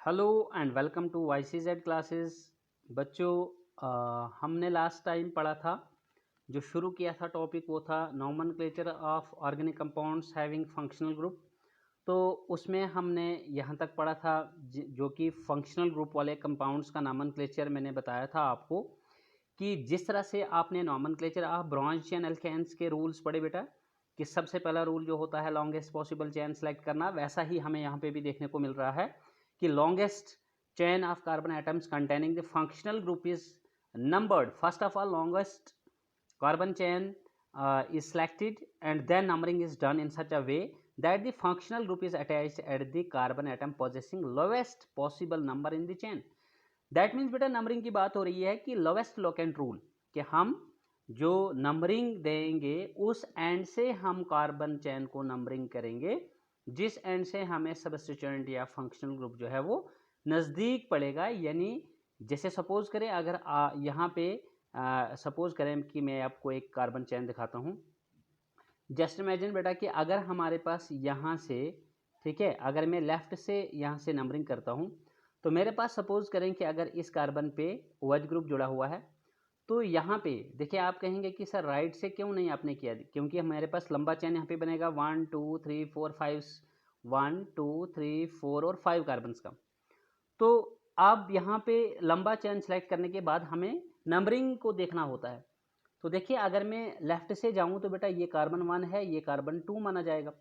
Hello and welcome to YCZ classes. बच्चों, हमने last time पढ़ा था, जो शुरू किया था टॉपिक वो था nomenclature of organic compounds having functional group. तो उसमें हमने यहाँ तक पढ़ा था जो कि फंक्शनल ग्रुप वाले कंपाउंड्स का नॉमेनक्लेचर मैंने बताया था आपको कि जिस तरह से आपने nomenclature of branched chain alkanes के रूल्स पढ़े बेटा, कि सबसे पहला रूल जो होता है लॉन्गेस्ट पॉसिबल चेन सेलेक्ट करना, वैसा ही हमें यहाँ पे भी देखने को मिल रहा है कि longest chain of carbon atoms containing the functional group is numbered. First of all, longest carbon chain is selected and then numbering is done in such a way that the functional group is attached at the carbon atom possessing lowest possible number in the chain. That means बेटा numbering की बात हो रही है कि lowest locant rule, कि हम जो नंबरिंग देंगे उस एंड से हम कार्बन चेन को नंबरिंग करेंगे जिस एंड से हमें सबस्टिट्यूएंट या फंक्शनल ग्रुप जो है वो नज़दीक पड़ेगा। यानी जैसे सपोज करें, अगर यहाँ पे सपोज करें कि मैं आपको एक कार्बन चेन दिखाता हूँ। जस्ट इमेजिन बेटा कि अगर हमारे पास यहाँ से, ठीक है, अगर मैं लेफ़्ट से यहाँ से नंबरिंग करता हूँ तो मेरे पास सपोज करें कि अगर इस कार्बन पे OH ग्रुप जुड़ा हुआ है तो यहाँ पे देखिए, आप कहेंगे कि सर राइट से क्यों नहीं आपने किया, क्योंकि हमारे पास लंबा चेन यहाँ पे बनेगा 1 2 3 4 5 1 2 3 4 और 5 कार्बन का। तो अब यहाँ पे लंबा चेन सेलेक्ट करने के बाद हमें नंबरिंग को देखना होता है। तो देखिए, अगर मैं लेफ्ट से जाऊँ तो बेटा ये कार्बन 1 है, ये कार्बन 2 माना जाएगा।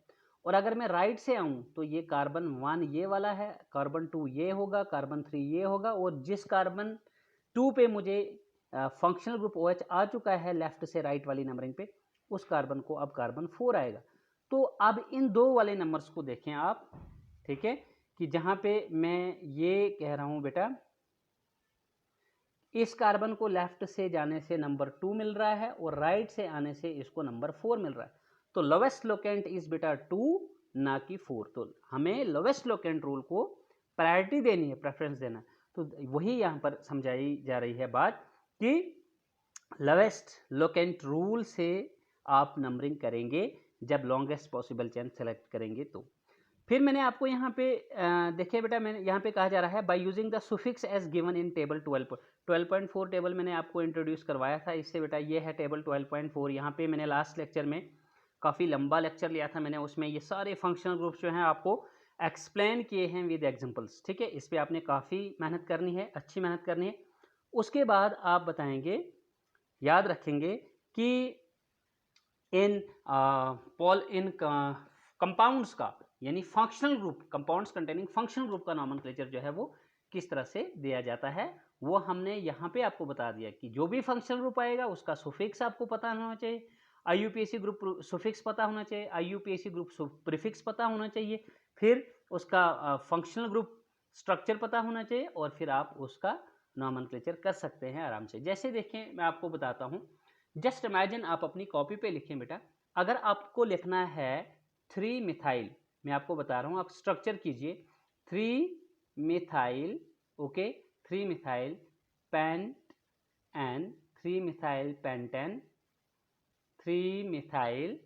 और अगर मैं राइट से आऊँ तो ये कार्बन 1 ये वाला है, कार्बन 2 ये होगा, कार्बन 3 ये होगा, और जिस कार्बन 2 पे मुझे फंक्शनल ग्रुप OH आ चुका है लेफ्ट से राइट वाली नंबरिंग पे, उस कार्बन को अब कार्बन 4 आएगा। तो अब इन दो वाले नंबर्स को देखें आप, ठीक है, कि जहाँ पे मैं ये कह रहा हूँ बेटा, इस कार्बन को लेफ्ट से जाने से नंबर 2 मिल रहा है और राइट से आने से इसको नंबर 4 मिल रहा है। तो लोवेस्ट लोकेंट इज बेटा 2 ना कि 4। तो हमें लोवेस्ट लोकेंट रूल को प्रायोरिटी देनी है, प्रेफरेंस देना। तो वही यहाँ पर समझाई जा रही है बात कि लोवेस्ट लोकेंट रूल से आप नंबरिंग करेंगे जब लॉन्गेस्ट पॉसिबल चेन सेलेक्ट करेंगे। तो फिर मैंने आपको यहाँ पे देखिए बेटा, मैंने यहाँ पे कहा जा रहा है by using the suffix as given in table 12.4 table मैंने आपको इंट्रोड्यूस करवाया था। इससे बेटा ये है टेबल 12.4। यहाँ पे मैंने लास्ट लेक्चर में काफ़ी लंबा लेक्चर लिया था मैंने, उसमें ये सारे फंक्शनल ग्रुप्स जो हैं आपको एक्सप्लेन किए हैं विद एग्जांपल्स। ठीक है, इस पर आपने काफ़ी मेहनत करनी है, अच्छी मेहनत करनी है। उसके बाद आप बताएंगे, याद रखेंगे कि इन कंपाउंड्स का, यानी functional group, compounds containing functional group का नॉमेनक्लेचर जो है वो किस तरह से दिया जाता है, वो हमने यहाँ पे आपको बता दिया कि जो भी फंक्शनल ग्रुप आएगा उसका सुफिक्स आपको पता होना चाहिए, IUPAC ग्रुप सुफिक्स पता होना चाहिए, IUPAC ग्रुप प्रीफिक्स पता होना चाहिए, फिर उसका फंक्शनल ग्रुप स्ट्रक्चर पता होना चाहिए, और फिर आप उसका नॉमेनक्लेचर कर सकते हैं आराम से। जैसे देखें, मैं आपको बताता हूँ। जस्ट इमेजिन, आप अपनी कॉपी पे लिखें बेटा, अगर आपको लिखना है 3 मिथाइल, मैं आपको बता रहा हूँ, आप स्ट्रक्चर कीजिए 3 methyl, okay, 3 methyl pentane, 3 methyl pentane, 3 methyl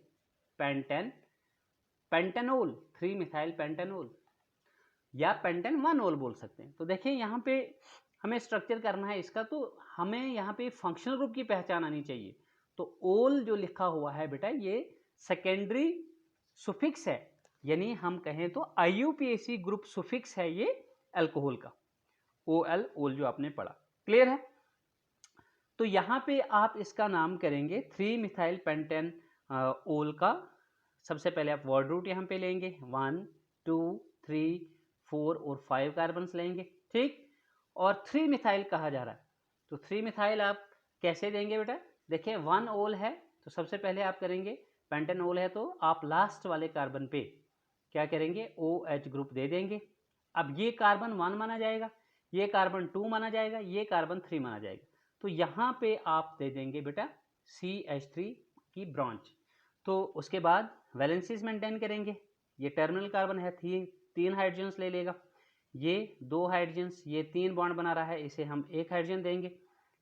pentane, pentanol, 3 methyl pentanol, या पेंटेन 1 ओल बोल सकते हैं। तो देखिए, यहाँ पे हमें स्ट्रक्चर करना है इसका, तो हमें यहाँ पे फंक्शनल ग्रुप की पहचान आनी चाहिए। तो ओल जो लिखा हुआ है बेटा, ये सेकेंडरी सुफिक्स है, यानी हम कहें तो IUPAC ग्रुप सुफिक्स है ये अल्कोहल का, OL, ओल जो आपने पढ़ा। क्लियर है? तो यहाँ पे आप इसका नाम करेंगे 3 मिथाइल पेंटेन ओल का। सबसे पहले आप वर्ड रूट यहाँ पे लेंगे, 1 2 3 4 और 5 कार्बन लेंगे, ठीक। और 3 मिथाइल कहा जा रहा है, तो 3 मिथाइल आप कैसे देंगे बेटा? देखिए, 1 ओल है तो सबसे पहले आप करेंगे, पेंटेन ओल है तो आप लास्ट वाले कार्बन पे क्या करेंगे, OH ग्रुप दे देंगे। अब ये कार्बन 1 माना जाएगा, ये कार्बन 2 माना जाएगा, ये कार्बन 3 माना जाएगा। तो यहाँ पे आप दे देंगे बेटा CH3 की ब्रांच। तो उसके बाद वैलेंसीज मेंटेन करेंगे, ये टर्मिनल कार्बन है, 3 हाइड्रोजन्स ले लेगा, ये 2 हाइड्रोजन्स, ये 3 बॉन्ड बना रहा है, इसे हम 1 हाइड्रोजन देंगे,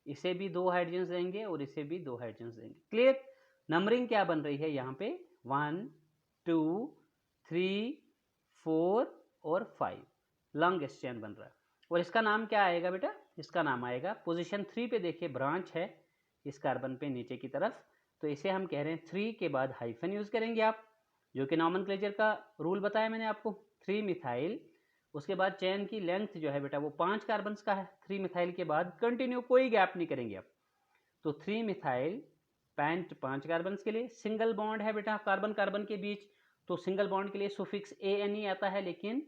इसे भी 2 हाइड्रोजन्स देंगे और इसे भी 2 हाइड्रोजन्स देंगे। क्लियर? नंबरिंग क्या बन रही है यहाँ पे, 1 2 3 4 और 5। लॉन्गेस्ट चेन बन रहा है। और इसका नाम क्या आएगा बेटा, इसका नाम आएगा पोजीशन 3 पे देखिए ब्रांच है इस कार्बन पे नीचे की तरफ, तो इसे हम कह रहे हैं 3 के बाद हाइफन यूज करेंगे आप, जो कि नॉमेनक्लेचर का रूल बताया मैंने आपको, 3 मिथाइल, उसके बाद चेन की लेंथ जो है बेटा वो 5 कार्बन का है, 3 मिथाइल के बाद कंटिन्यू, कोई गैप नहीं करेंगे आप। तो 3 मिथाइल पेंट 5 कार्बन के लिए, सिंगल बॉन्ड है बेटा कार्बन कार्बन के बीच, तो सिंगल बॉन्ड के लिए सुफिक्स ANE आता है, लेकिन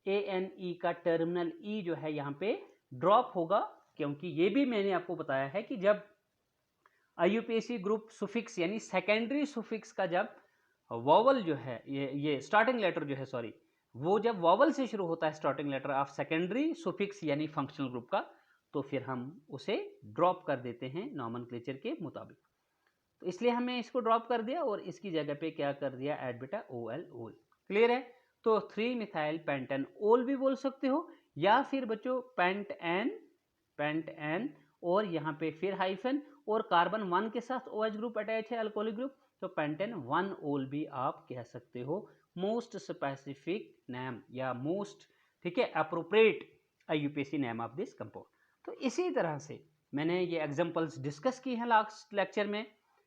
ANE का टर्मिनल E जो है यहाँ पे ड्रॉप होगा, क्योंकि ये भी मैंने आपको बताया है कि जब IUPAC ग्रुप सुफिक्स यानी सेकेंडरी सुफिक्स का जब वॉवल जो है ये स्टार्टिंग लेटर जो है सॉरी, वो जब वॉवल से शुरू होता है starting letter of secondary suffix यानी फंक्शनल ग्रुप का, तो फिर हम उसे ड्रॉप कर देते हैं नॉमेनक्लेचर के मुताबिक। तो इसलिए हमें इसको ड्रॉप कर दिया और इसकी जगह पे क्या कर दिया, ऐड बेटा OL ओल। क्लियर है? तो 3 मिथाइल पेंटेन ओल भी बोल सकते हो, या फिर बच्चों पेंट एन और यहाँ पे फिर हाइफन और कार्बन 1 के साथ OH ग्रुप अटैच है अल्कोहलिक ग्रुप, तो पेंटेन 1 ओल भी आप कह सकते हो। मोस्ट स्पेसिफिक नेम या मोस्ट, ठीक है, appropriate IUPAC name of this compound. तो इसी तरह से मैंने ये एग्जांपल्स डिस्कस की हैं लास्ट लेक्चर में,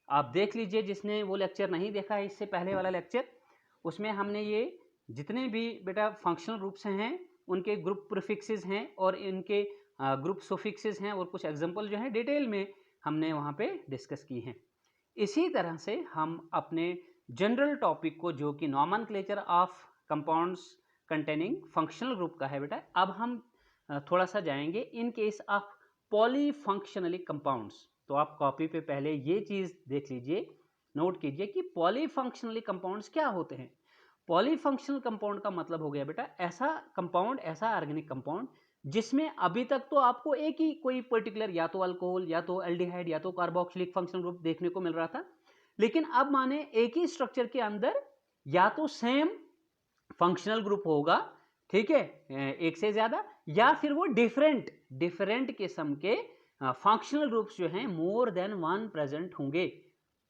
आप देख लीजिए, जिसने वो लेक्चर नहीं देखा है इससे पहले वाला लेक्चर, उसमें हमने ये जितने भी बेटा फंक्शनल ग्रुप्स हैं उनके ग्रुप प्रीफिक्सेस हैं और इनके ग्रुप सुफिक्सेस हैं और कुछ एग्जांपल जो है डिटेल में हमने वहाँ पे डिस्कस की हैं। इसी तरह से हम अपने जनरल टॉपिक को, जो कि nomenclature of compounds containing functional group का है बेटा, अब हम थोड़ा सा जाएंगे इन केस ऑफ पॉलीफंक्शनली कंपाउंड्स। तो आप कॉपी पे पहले ये चीज़ देख लीजिए, नोट कीजिए कि पॉलीफंक्शनली कंपाउंड्स क्या होते हैं। पॉलीफंक्शनल कंपाउंड का मतलब हो गया बेटा ऐसा कंपाउंड, ऐसा ऑर्गेनिक कंपाउंड जिसमें अभी तक तो आपको एक ही कोई पर्टिकुलर, या तो अल्कोहल या तो एल्डिहाइड या तो कार्बोक्सिलिक फंक्शनल ग्रुप देखने को मिल रहा था, लेकिन अब माने एक ही स्ट्रक्चर के अंदर या तो सेम फंक्शनल ग्रुप होगा, ठीक है, एक से ज्यादा, या फिर वो डिफरेंट किस्म के फंक्शनल ग्रुप्स जो हैं मोर देन वन प्रेजेंट होंगे।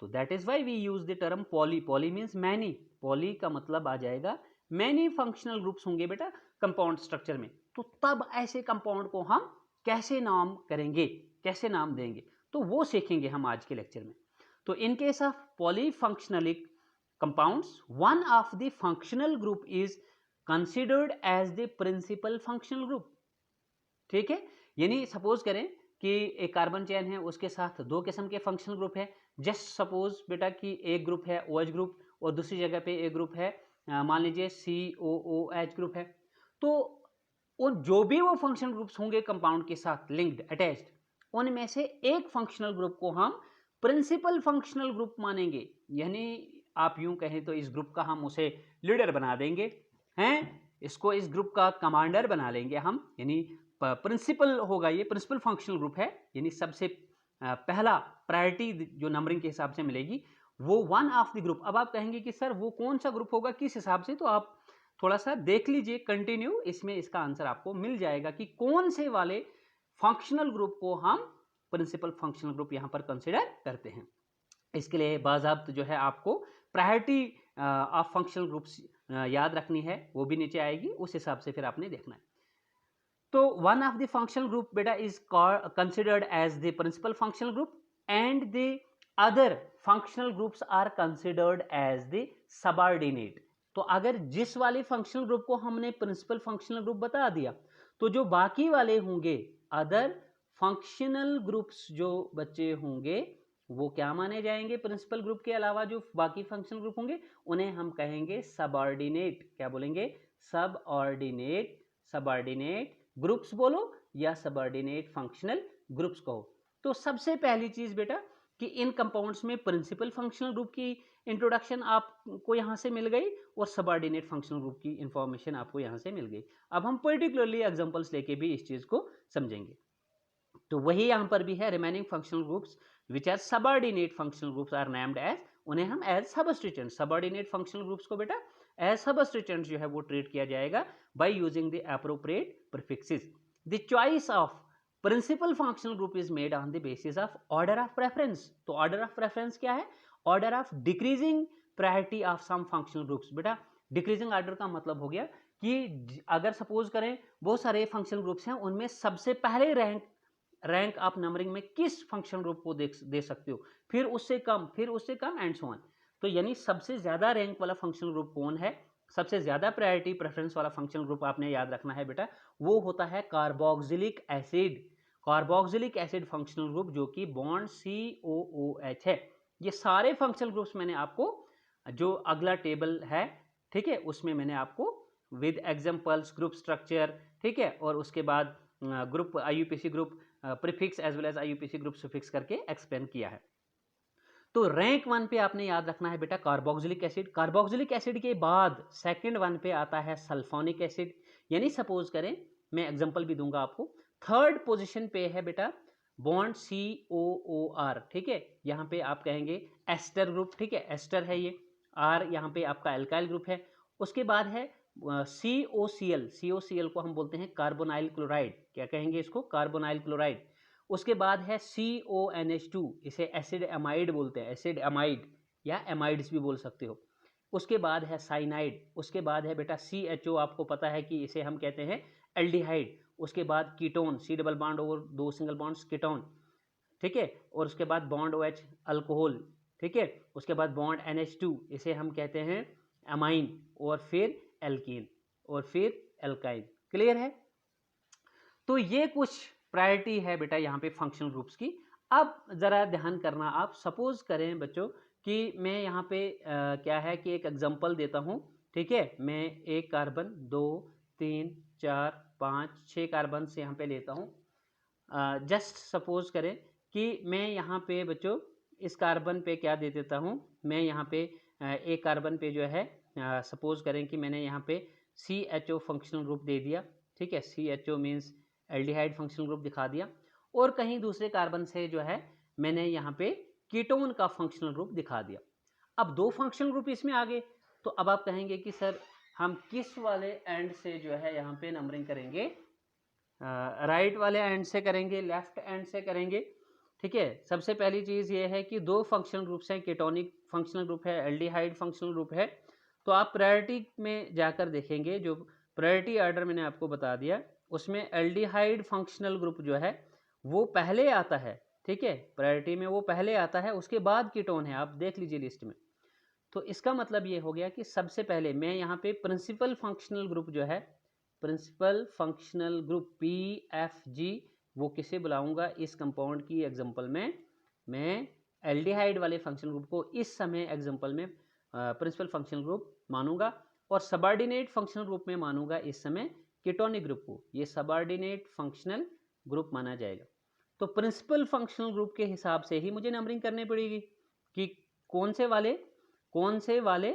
तो that is why we use the term poly. Poly means many, poly का मतलब आ जाएगा मैनी फंक्शनल ग्रुप्स होंगे बेटा कंपाउंड स्ट्रक्चर में। तो तब ऐसे कंपाउंड को हम कैसे नाम करेंगे, कैसे नाम देंगे, तो वो सीखेंगे हम आज के लेक्चर में। तो in case of polyfunctional compounds, one of the functional group is considered as the principal functional group। ठीक है, यानी सपोज करें कि एक कार्बन चेन है, उसके साथ दो किस्म के फंक्शनल ग्रुप है। जस्ट सपोज बेटा कि एक ग्रुप है OH ग्रुप और दूसरी जगह पे एक ग्रुप है मान लीजिए COOH ग्रुप है। तो उन जो भी वो फंक्शनल ग्रुप्स होंगे कंपाउंड के साथ लिंक्ड अटैच्ड, उनमें से एक फंक्शनल ग्रुप को हम प्रिंसिपल फंक्शनल ग्रुप मानेंगे। यानी आप यूं कहें तो इस ग्रुप का हम उसे लीडर बना देंगे, हैं, इसको इस ग्रुप का कमांडर बना लेंगे हम, यानी प्रिंसिपल होगा, ये प्रिंसिपल फंक्शनल ग्रुप है, यानी सबसे पहला प्रायोरिटी जो नंबरिंग के हिसाब से मिलेगी वो वन ऑफ द ग्रुप। अब आप कहेंगे कि सर वो कौन सा ग्रुप होगा, किस हिसाब से, तो आप थोड़ा सा देख लीजिए कंटिन्यू, इसमें इसका आंसर आपको मिल जाएगा कि कौन से वाले फंक्शनल ग्रुप को हम प्रिंसिपल फंक्शनल ग्रुप यहाँ पर कंसिडर करते हैं। इसके लिए बाज़ाब्त जो है आपको प्रायोरिटी ऑफ फंक्शनल ग्रुप्स याद रखनी है, वो भी नीचे आएगी, उस हिसाब से फिर आपने देखना है। तो one of the functional group beta is considered as the principal functional group and the other functional groups are considered as the subordinate. तो अगर जिस वाले फंक्शनल ग्रुप को हमने प्रिंसिपल फंक्शनल ग्रुप बता दिया, तो जो बाकी वाले होंगे अदर फंक्शनल ग्रुप्स जो बच्चे होंगे वो क्या माने जाएंगे, प्रिंसिपल ग्रुप के अलावा जो बाकी फंक्शनल ग्रुप होंगे उन्हें हम कहेंगे सबऑर्डिनेट। क्या बोलेंगे, सबऑर्डिनेट, सबऑर्डिनेट ग्रुप्स बोलो या सबऑर्डिनेट फंक्शनल ग्रुप्स कहो। तो सबसे पहली चीज बेटा कि इन कंपाउंड्स में प्रिंसिपल फंक्शनल ग्रुप की इंट्रोडक्शन आपको यहाँ से मिल गई और सबऑर्डिनेट फंक्शनल ग्रुप की इंफॉर्मेशन आपको यहाँ से मिल गई। अब हम पर्टिकुलरली एग्जांपल्स लेके भी इस चीज को समझेंगे। तो वही यहाँ पर भी है, remaining functional groups which are subordinate functional groups are named as, उन्हें हम as substituent, subordinate functional groups को बेटा एज सबस्टिट्यूएंट जो है वो ट्रीट किया जाएगा by using the appropriate prefixes. The choice of principal functional group is made on the basis of order of preference. तो ऑर्डर ऑफ प्रेफरेंस क्या है, order of decreasing priority of some functional groups. बेटा decreasing order का मतलब हो गया कि अगर सपोज करें बहुत सारे फंक्शनल ग्रुप्स हैं, उनमें सबसे पहले रैंक आप नंबरिंग में किस फंक्शनल ग्रुप को दे सकते हो, फिर उससे कम एंड सो ऑन। तो यानी सबसे ज्यादा रैंक वाला फंक्शनल ग्रुप कौन है, सबसे ज्यादा प्रायोरिटी प्रेफरेंस वाला फंक्शनल ग्रुप आपने याद रखना है बेटा, वो होता है carboxylic acid. Carboxylic acid functional group जो कि बॉन्ड COOH है। ये सारे फंक्शनल ग्रुप्स मैंने आपको जो अगला टेबल है, ठीक है, उसमें मैंने आपको विद एग्जांपल्स, ग्रुप स्ट्रक्चर, ठीक है, और उसके बाद group IUPAC group prefix as well as IUPAC group suffix करके एक्सप्लेन किया है। तो रैंक 1 पे आपने याद रखना है बेटा कार्बोक्सिलिक एसिड। कार्बोक्सिलिक एसिड के बाद सेकंड 1 पे आता है सल्फोनिक एसिड। यानी सपोज करें, मैं एग्जांपल भी दूंगा आपको, थर्ड पोजीशन पे है बेटा बॉन्ड COOR, ठीक है, यहाँ पे आप कहेंगे एस्टर ग्रुप, ठीक है, एस्टर है ये, R यहाँ पे आपका एल्काइल ग्रुप है। उसके बाद है COCl को हम बोलते हैं कार्बोनाइल क्लोराइड, क्या कहेंगे इसको, कार्बोनाइल क्लोराइड। उसके बाद है CONH2, इसे एसिड एमाइड बोलते हैं, एसिड एमाइड या एमाइड्स भी बोल सकते हो। उसके बाद है साइनाइड। उसके बाद है बेटा CHO, आपको पता है कि इसे हम कहते हैं एल्डिहाइड। उसके बाद कीटोन, C डबल बॉन्ड और 2 सिंगल बॉन्ड्स कीटोन, ठीक है, और उसके बाद बॉन्ड OH अल्कोहल, ठीक है, उसके बाद बॉन्ड NH2, इसे हम कहते हैं अमाइन, और फिर एल्कीन, और फिर एल्काइन। क्लियर है? तो ये कुछ प्रायोरिटी है बेटा यहाँ पे फंक्शनल ग्रुप्स की। अब जरा ध्यान करना, आप सपोज करें बच्चों कि मैं यहाँ पे क्या है कि एक एग्जांपल देता हूँ, ठीक है, मैं एक कार्बन 2 3 4 5 6 कार्बन से यहाँ पे लेता हूँ। जस्ट सपोज करें कि मैं यहाँ पे बच्चों इस कार्बन पे क्या दे देता हूँ, मैं यहाँ पे एक कार्बन पे जो है सपोज करें कि मैंने यहाँ पे CHO फंक्शनल ग्रुप दे दिया, ठीक है, CHO means aldehyde functional group दिखा दिया, और कहीं दूसरे कार्बन से जो है मैंने यहाँ पे कीटोन का फंक्शनल ग्रुप दिखा दिया। अब 2 फंक्शनल ग्रुप इसमें आ गए, तो अब आप कहेंगे कि सर हम किस वाले एंड से जो है यहाँ पे नंबरिंग करेंगे, राइट वाले एंड से करेंगे, लेफ्ट एंड से करेंगे, ठीक है। सबसे पहली चीज़ ये है कि 2 फंक्शनल ग्रुप्स हैं, कीटोनिक फंक्शनल ग्रुप है, एल्डिहाइड फंक्शनल ग्रुप है। तो आप प्रायोरिटी में जाकर देखेंगे, जो प्रायोरिटी ऑर्डर मैंने आपको बता दिया उसमें एल्डिहाइड फंक्शनल ग्रुप जो है वो पहले आता है, ठीक है, प्रायोरिटी में वो पहले आता है, उसके बाद कीटोन है, आप देख लीजिए लिस्ट में। तो इसका मतलब ये हो गया कि सबसे पहले मैं यहाँ पे प्रिंसिपल फंक्शनल ग्रुप जो है, प्रिंसिपल फंक्शनल ग्रुप PFG, वो किसे बुलाऊंगा इस कंपाउंड की एग्जांपल में, मैं एल्डिहाइड वाले फंक्शनल ग्रुप को इस समय एग्जांपल में प्रिंसिपल फंक्शनल ग्रुप मानूंगा, और सबऑर्डिनेट फंक्शनल ग्रुप में मानूंगा इस समय कीटोनिक ग्रुप को, ये सबऑर्डिनेट फंक्शनल ग्रुप माना जाएगा। तो प्रिंसिपल फंक्शनल ग्रुप के हिसाब से ही मुझे नंबरिंग करनी पड़ेगी कि कौन से वाले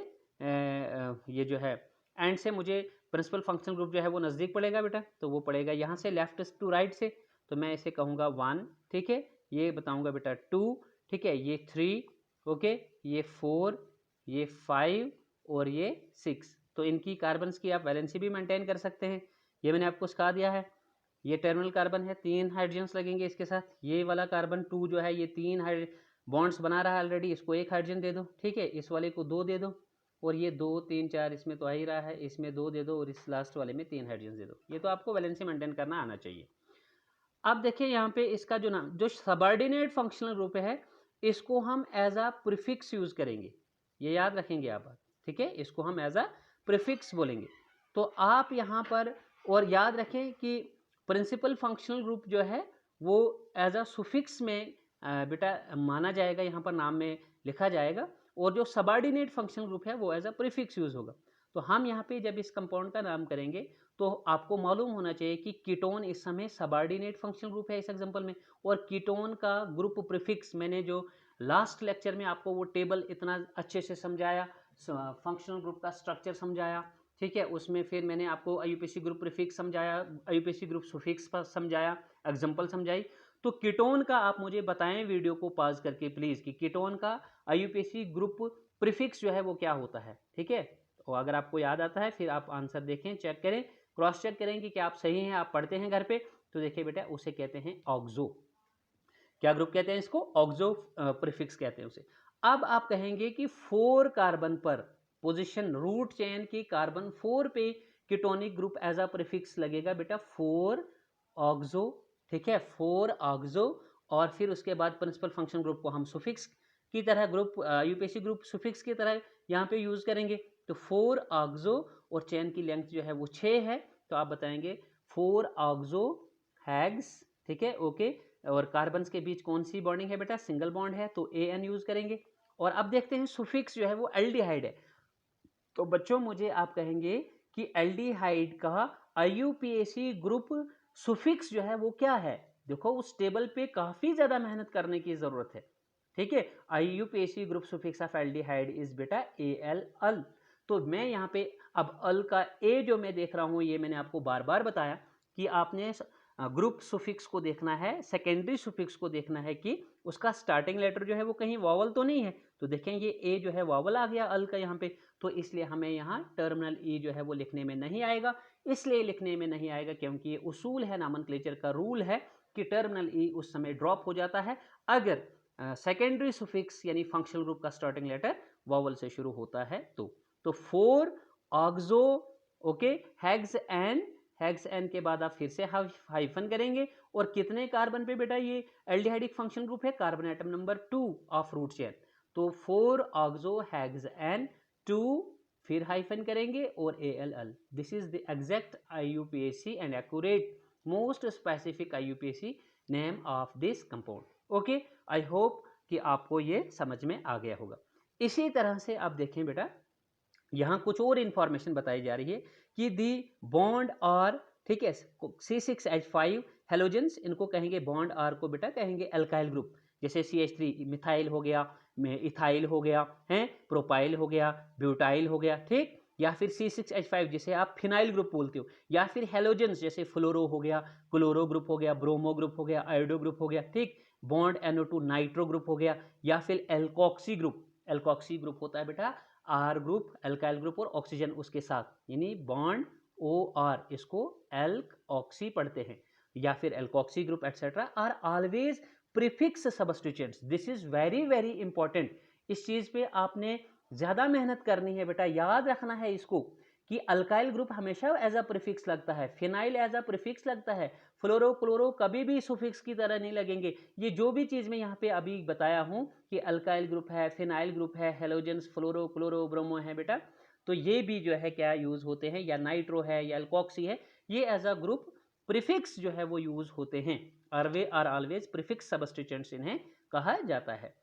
ये जो है एंड से मुझे प्रिंसिपल फंक्शनल ग्रुप जो है वो नज़दीक पड़ेगा बेटा, तो वो पड़ेगा यहाँ से लेफ्ट टू राइट से, तो मैं इसे कहूँगा 1, ठीक है, ये बताऊँगा बेटा 2, ठीक है, ये 3, ओके, ये 4, ये 5 और ये 6। तो इनकी कार्बन्स की आप वैलेंसी भी मेंटेन कर सकते हैं, ये मैंने आपको सिखा दिया है। ये टर्मिनल कार्बन है, 3 हाइड्रोजन्स लगेंगे इसके साथ, ये वाला कार्बन 2 जो है ये 3 बॉन्ड्स बना रहा है ऑलरेडी, इसको 1 हाइड्रोजन दे दो, ठीक है, इस वाले को 2 दे दो, और ये 2 3 4 इसमें तो आ ही रहा है, इसमें 2 दे दो, और इस लास्ट वाले में 3 हाइड्रोजन दे दो। ये तो आपको वैलेंसी मेंटेन करना आना चाहिए। अब देखिए यहाँ पे इसका जो नाम, जो सबऑर्डिनेट फंक्शनल ग्रुप है, इसको हम एज अ प्रीफिक्स यूज करेंगे, ये याद रखेंगे आप, ठीक है, इसको हम एज अ प्रीफिक्स बोलेंगे। तो आप यहाँ पर और याद रखें कि प्रिंसिपल फंक्शनल ग्रुप जो है वो एज अ सुफिक्स में बेटा माना जाएगा, यहाँ पर नाम में लिखा जाएगा, और जो सबऑर्डिनेट फंक्शनल ग्रुप है वो एज अ प्रीफिक्स यूज होगा। तो हम यहाँ पे जब इस कंपाउंड का नाम करेंगे तो आपको मालूम होना चाहिए कि कीटोन इस समय सबऑर्डिनेट फंक्शनल ग्रुप है इस एग्जांपल में, और कीटोन का ग्रुप प्रीफिक्स, मैंने जो लास्ट लेक्चर में आपको वो टेबल इतना अच्छे से समझाया, फंक्शनल ग्रुप का स्ट्रक्चर समझाया, ठीक है, उसमें फिर मैंने आपको IUPAC ग्रुप प्रीफिक्स समझाया, IUPAC ग्रुप सुफिक्स पर समझाया, एग्जांपल समझाई। तो कीटोन का आप मुझे बताएं वीडियो को पॉज करके प्लीज कि कीटोन का IUPAC ग्रुप प्रीफिक्स जो है वो क्या होता है, ठीक है। तो अगर आपको याद आता है फिर आप आंसर देखें, चेक करें, क्रॉस चेक करें कि क्या आप सही हैं, आप पढ़ते हैं घर पे, तो देखिए बेटा उसे कहते हैं ऑक्सो, क्या ग्रुप कहते हैं इसको, ऑक्सो प्रीफिक्स कहते हैं उसे। अब आप कहेंगे कि 4 कार्बन पर पोजीशन, रूट चेन की कार्बन 4 पे ketonic group as a prefix लगेगा बेटा 4 ऑक्सो, ठीक है, 4 ऑक्सो, और फिर उसके बाद प्रिंसिपल फंक्शन ग्रुप को हम सुफिक्स की तरह ग्रुप यूपीएससी ग्रुप सुफिक्स की तरह यहाँ पे यूज करेंगे। तो 4 ऑक्सो और चेन की लेंथ जो है वो 6 है, तो आप बताएंगे 4 ऑक्सो हैग्स, ठीक है, ओके। और कार्बन के बीच कौन सी बॉन्डिंग है बेटा, सिंगल बॉन्ड है, तो AN यूज करेंगे। और अब देखते हैं सुफिक्स जो है वो एल्डिहाइड है, तो बच्चों मुझे आप कहेंगे कि एल्डिहाइड का IUPAC ग्रुप सुफिक्स जो है वो क्या है। देखो उस टेबल पे काफी ज्यादा मेहनत करने की जरूरत है, ठीक है। IUPAC group suffix of aldehyde is बेटा AL अल। तो मैं यहाँ पे अब अल का A जो मैं देख रहा हूँ, ये मैंने आपको बार बार बताया कि आपने ग्रुप सुफिक्स को देखना है, सेकेंडरी सुफिक्स को देखना है कि उसका स्टार्टिंग लेटर जो है वो कहीं वॉवल तो नहीं है। तो देखें ये A जो है वॉवल आ गया अल का यहाँ पे, तो इसलिए हमें यहाँ टर्मिनल ई जो है वो लिखने में नहीं आएगा। इसलिए लिखने में नहीं आएगा क्योंकि ये उसूल है, नामनक्लेचर का रूल है कि टर्मिनल ई उस समय ड्रॉप हो जाता है अगर सेकेंडरी सुफिक्स यानी फंक्शनल ग्रुप का स्टार्टिंग लेटर वॉवल से शुरू होता है। तो 4 ऑक्सो, ओके, हैग्स एन के बाद आप फिर से हाइफन करेंगे, और कितने कार्बन पे बेटा ये एल्डिहाइडिक फंक्शन ग्रुप है, carbon atom number 2 of root chain. तो 4 ऑक्सो हैग्स एन 2, फिर हाइफन करेंगे और ALL। This is the exact IUPAC and accurate most specific IUPAC name of this compound. Okay, I hope कि आपको ये समझ में आ गया होगा। इसी तरह से आप देखें बेटा यहाँ कुछ और इंफॉर्मेशन बताई जा रही है कि दी बॉन्ड आर, ठीक है, C6H5 हेलोजेंस, इनको कहेंगे बॉन्ड आर को बेटा कहेंगे अल्काइल ग्रुप, जैसे CH3 मिथाइल हो गया, इथाइल हो गया है, प्रोपाइल हो गया, ब्यूटाइल हो गया, ठीक, या फिर C6H5 जिसे आप फिनाइल ग्रुप बोलते हो, या फिर हेलोजेंस जैसे फ्लोरो हो गया, क्लोरो ग्रुप हो गया, ब्रोमो ग्रुप हो गया, आयोडो ग्रुप हो गया, ठीक, बॉन्ड NO2 नाइट्रो ग्रुप हो गया, या फिर एल्कोक्सी ग्रुप। एल्कोक्सी ग्रुप होता है बेटा R ग्रुप, अल्काइल ग्रुप और ऑक्सीजन उसके साथ, यानी बॉन्ड OR, इसको एल्क ऑक्सी पढ़ते हैं, या फिर alkoxy group et cetera are always prefix substituents. This is very very important. इस चीज पे आपने ज्यादा मेहनत करनी है बेटा, याद रखना है इसको कि अल्काइल ग्रुप हमेशा एज अ प्रीफिक्स लगता है, फिनाइल एज अ प्रीफिक्स लगता है, फ्लोरो क्लोरो कभी भी सुफिक्स की तरह नहीं लगेंगे। ये जो भी चीज मैं यहाँ पे अभी बताया हूँ कि अल्काइल ग्रुप है, फिनाइल ग्रुप है, हेलोजेंस, फ्लोरो क्लोरो ब्रोमो है बेटा, तो ये भी जो है क्या यूज होते हैं, या नाइट्रो है या एल्कोक्सी है, ये एज अ ग्रुप प्रीफिक्स जो है वो यूज होते हैं। आरवे आर ऑलवेज प्रीफिक्स सब्स्टिट्यूएंट्स इन्हें कहा जाता है।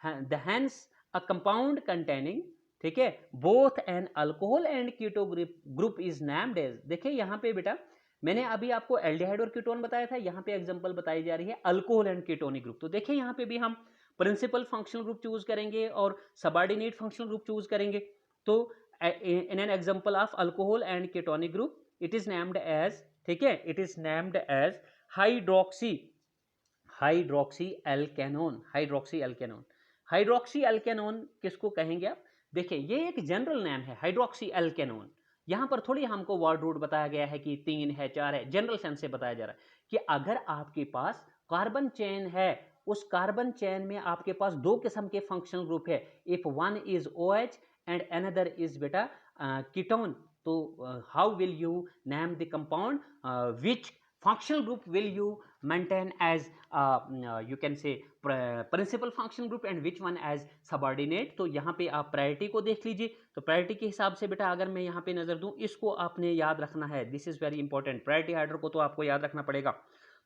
हेंस अ कंपाउंड कंटेनिंग, ठीक है, both an alcohol and keto group is named as. देखिए यहाँ पे बेटा मैंने अभी आपको एल्डिहाइड और कीटोन बताया था, यहाँ पे एग्जांपल बताई जा रही है अल्कोहल एंड कीटोनिक ग्रुप। तो देखिए यहाँ पे भी हम प्रिंसिपल फंक्शनल ग्रुप चूज करेंगे और सबऑर्डिनेट फंक्शनल ग्रुप चूज करेंगे। तो in an example of alcohol and ketonic group it is named as, ठीक है, it is named as hydroxy alkanone. Hydroxy alkanone किसको कहेंगे आप, देखिए ये एक जनरल नेम है हाइड्रोक्सी एल्केनोन। यहां पर थोड़ी हमको वर्ड रूट बताया गया है कि 3 है 4 है, जनरल सेंस से बताया जा रहा है कि अगर आपके पास कार्बन चेन है, उस कार्बन चेन में आपके पास 2 किस्म के फंक्शनल ग्रुप है, if one is OH and another is बेटा कीटोन, तो how will you name the compound, which functional group will you maintain as you can say principal functional group and which one as subordinate। तो यहाँ पे आप priority को देख लीजिए, तो प्रायोरिटी के हिसाब से बेटा अगर मैं यहाँ पे नजर दूं, इसको आपने याद रखना है, this is very important, priority order को तो आपको याद रखना पड़ेगा।